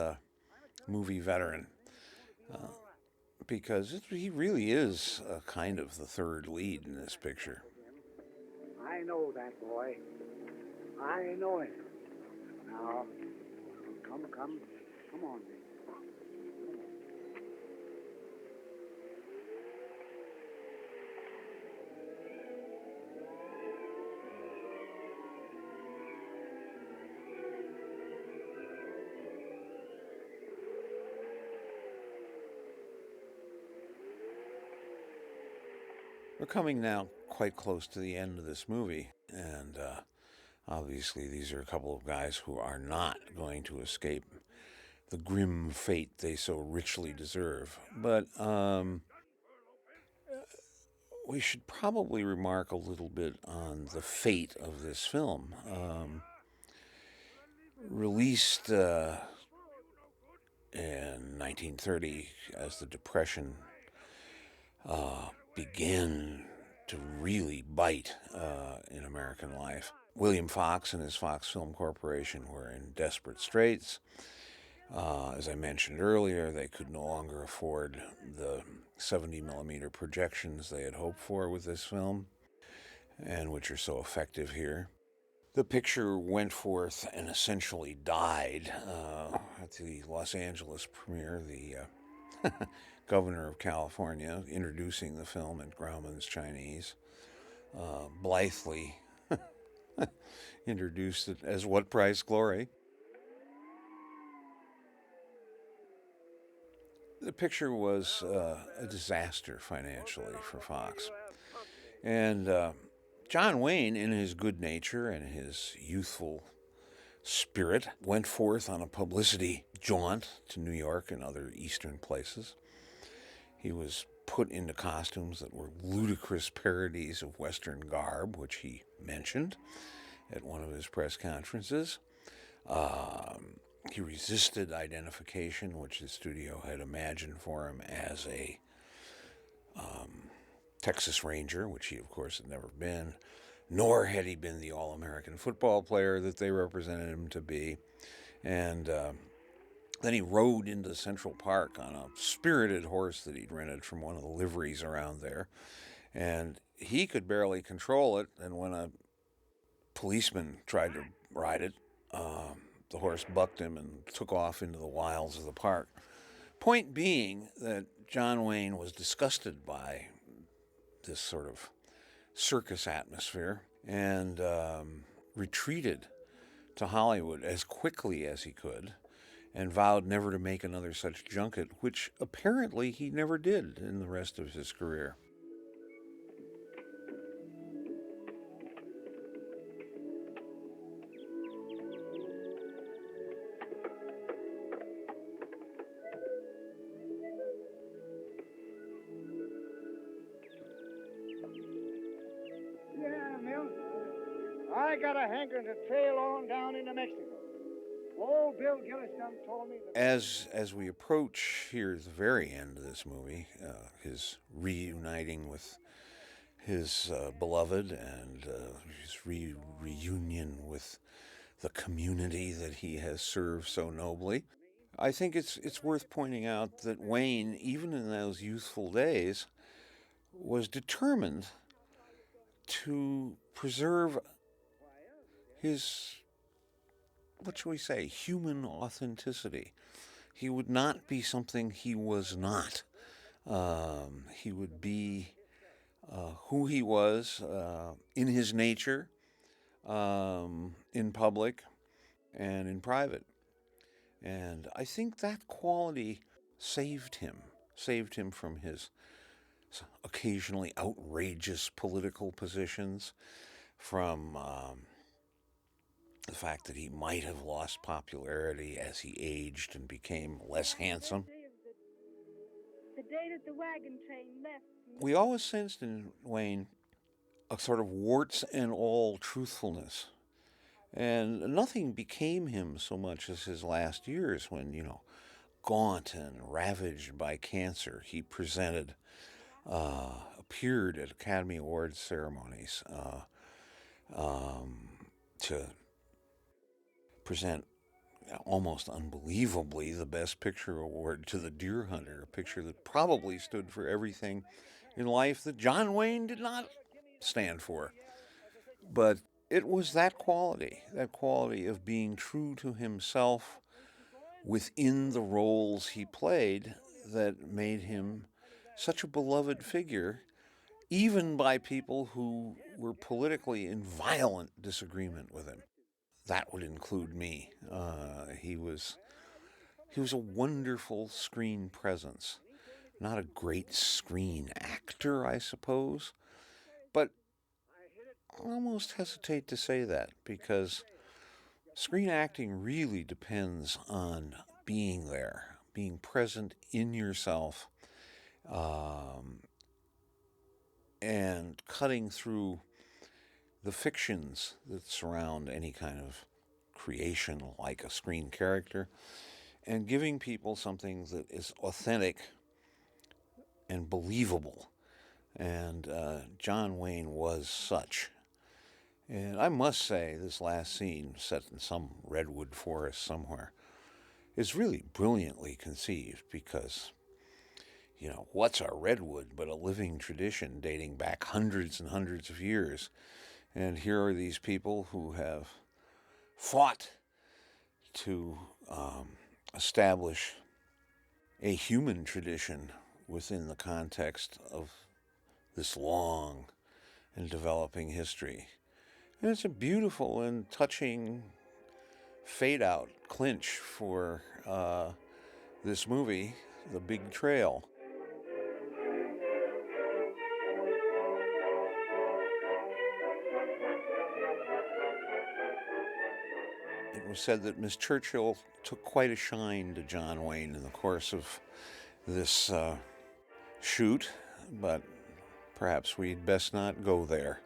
movie veteran. Because he really is kind of the third lead in this picture. I know that, boy. I know it. Now, come on, Nick. We're coming now quite close to the end of this movie, and obviously these are a couple of guys who are not going to escape the grim fate they so richly deserve. But we should probably remark a little bit on the fate of this film. Released in 1930 as the Depression began to really bite in American life. William Fox and his Fox Film Corporation were in desperate straits. As I mentioned earlier, they could no longer afford the 70-millimeter projections they had hoped for with this film, and which are so effective here. The picture went forth and essentially died at the Los Angeles premiere. The governor of California, introducing the film at Grauman's Chinese, blithely introduced it as What Price Glory. The picture was a disaster financially for Fox. And John Wayne, in his good nature and his youthful spirit, went forth on a publicity jaunt to New York and other eastern places. He was put into costumes that were ludicrous parodies of Western garb, which he mentioned at one of his press conferences. He resisted identification, which the studio had imagined for him as a Texas Ranger, which he, of course, had never been, nor had he been the All-American football player that they represented him to be. And then he rode into Central Park on a spirited horse that he'd rented from one of the liveries around there. And he could barely control it, and when a policeman tried to ride it, the horse bucked him and took off into the wilds of the park. Point being that John Wayne was disgusted by this sort of circus atmosphere and retreated to Hollywood as quickly as he could and vowed never to make another such junket, which apparently he never did in the rest of his career. I got a hankering to trail on down into Mexico. Old Bill Gillis done told me that... As we approach here at the very end of this movie, his reuniting with his beloved and his reunion with the community that he has served so nobly, I think it's worth pointing out that Wayne, even in those youthful days, was determined to preserve his, what shall we say, human authenticity. He would not be something he was not. He would be who he was in his nature, in public, and in private. And I think that quality saved him from his occasionally outrageous political positions, from the fact that he might have lost popularity as he aged and became less handsome. The day that the wagon train left. We always sensed in Wayne a sort of warts and all truthfulness. And nothing became him so much as his last years when, gaunt and ravaged by cancer, he appeared at Academy Awards ceremonies to present almost unbelievably the Best Picture award to The Deer Hunter, a picture that probably stood for everything in life that John Wayne did not stand for. But it was that quality of being true to himself within the roles he played, that made him such a beloved figure, even by people who were politically in violent disagreement with him. That would include me. He was a wonderful screen presence. Not a great screen actor, I suppose, but I almost hesitate to say that, because screen acting really depends on being there, being present in yourself, and cutting through the fictions that surround any kind of creation like a screen character, and giving people something that is authentic and believable. And John Wayne was such. And I must say, this last scene, set in some redwood forest somewhere, is really brilliantly conceived, because, what's a redwood but a living tradition dating back hundreds and hundreds of years? And here are these people who have fought to establish a human tradition within the context of this long and developing history. And it's a beautiful and touching fade-out clinch for this movie, The Big Trail. It was said that Miss Churchill took quite a shine to John Wayne in the course of this shoot, but perhaps we'd best not go there.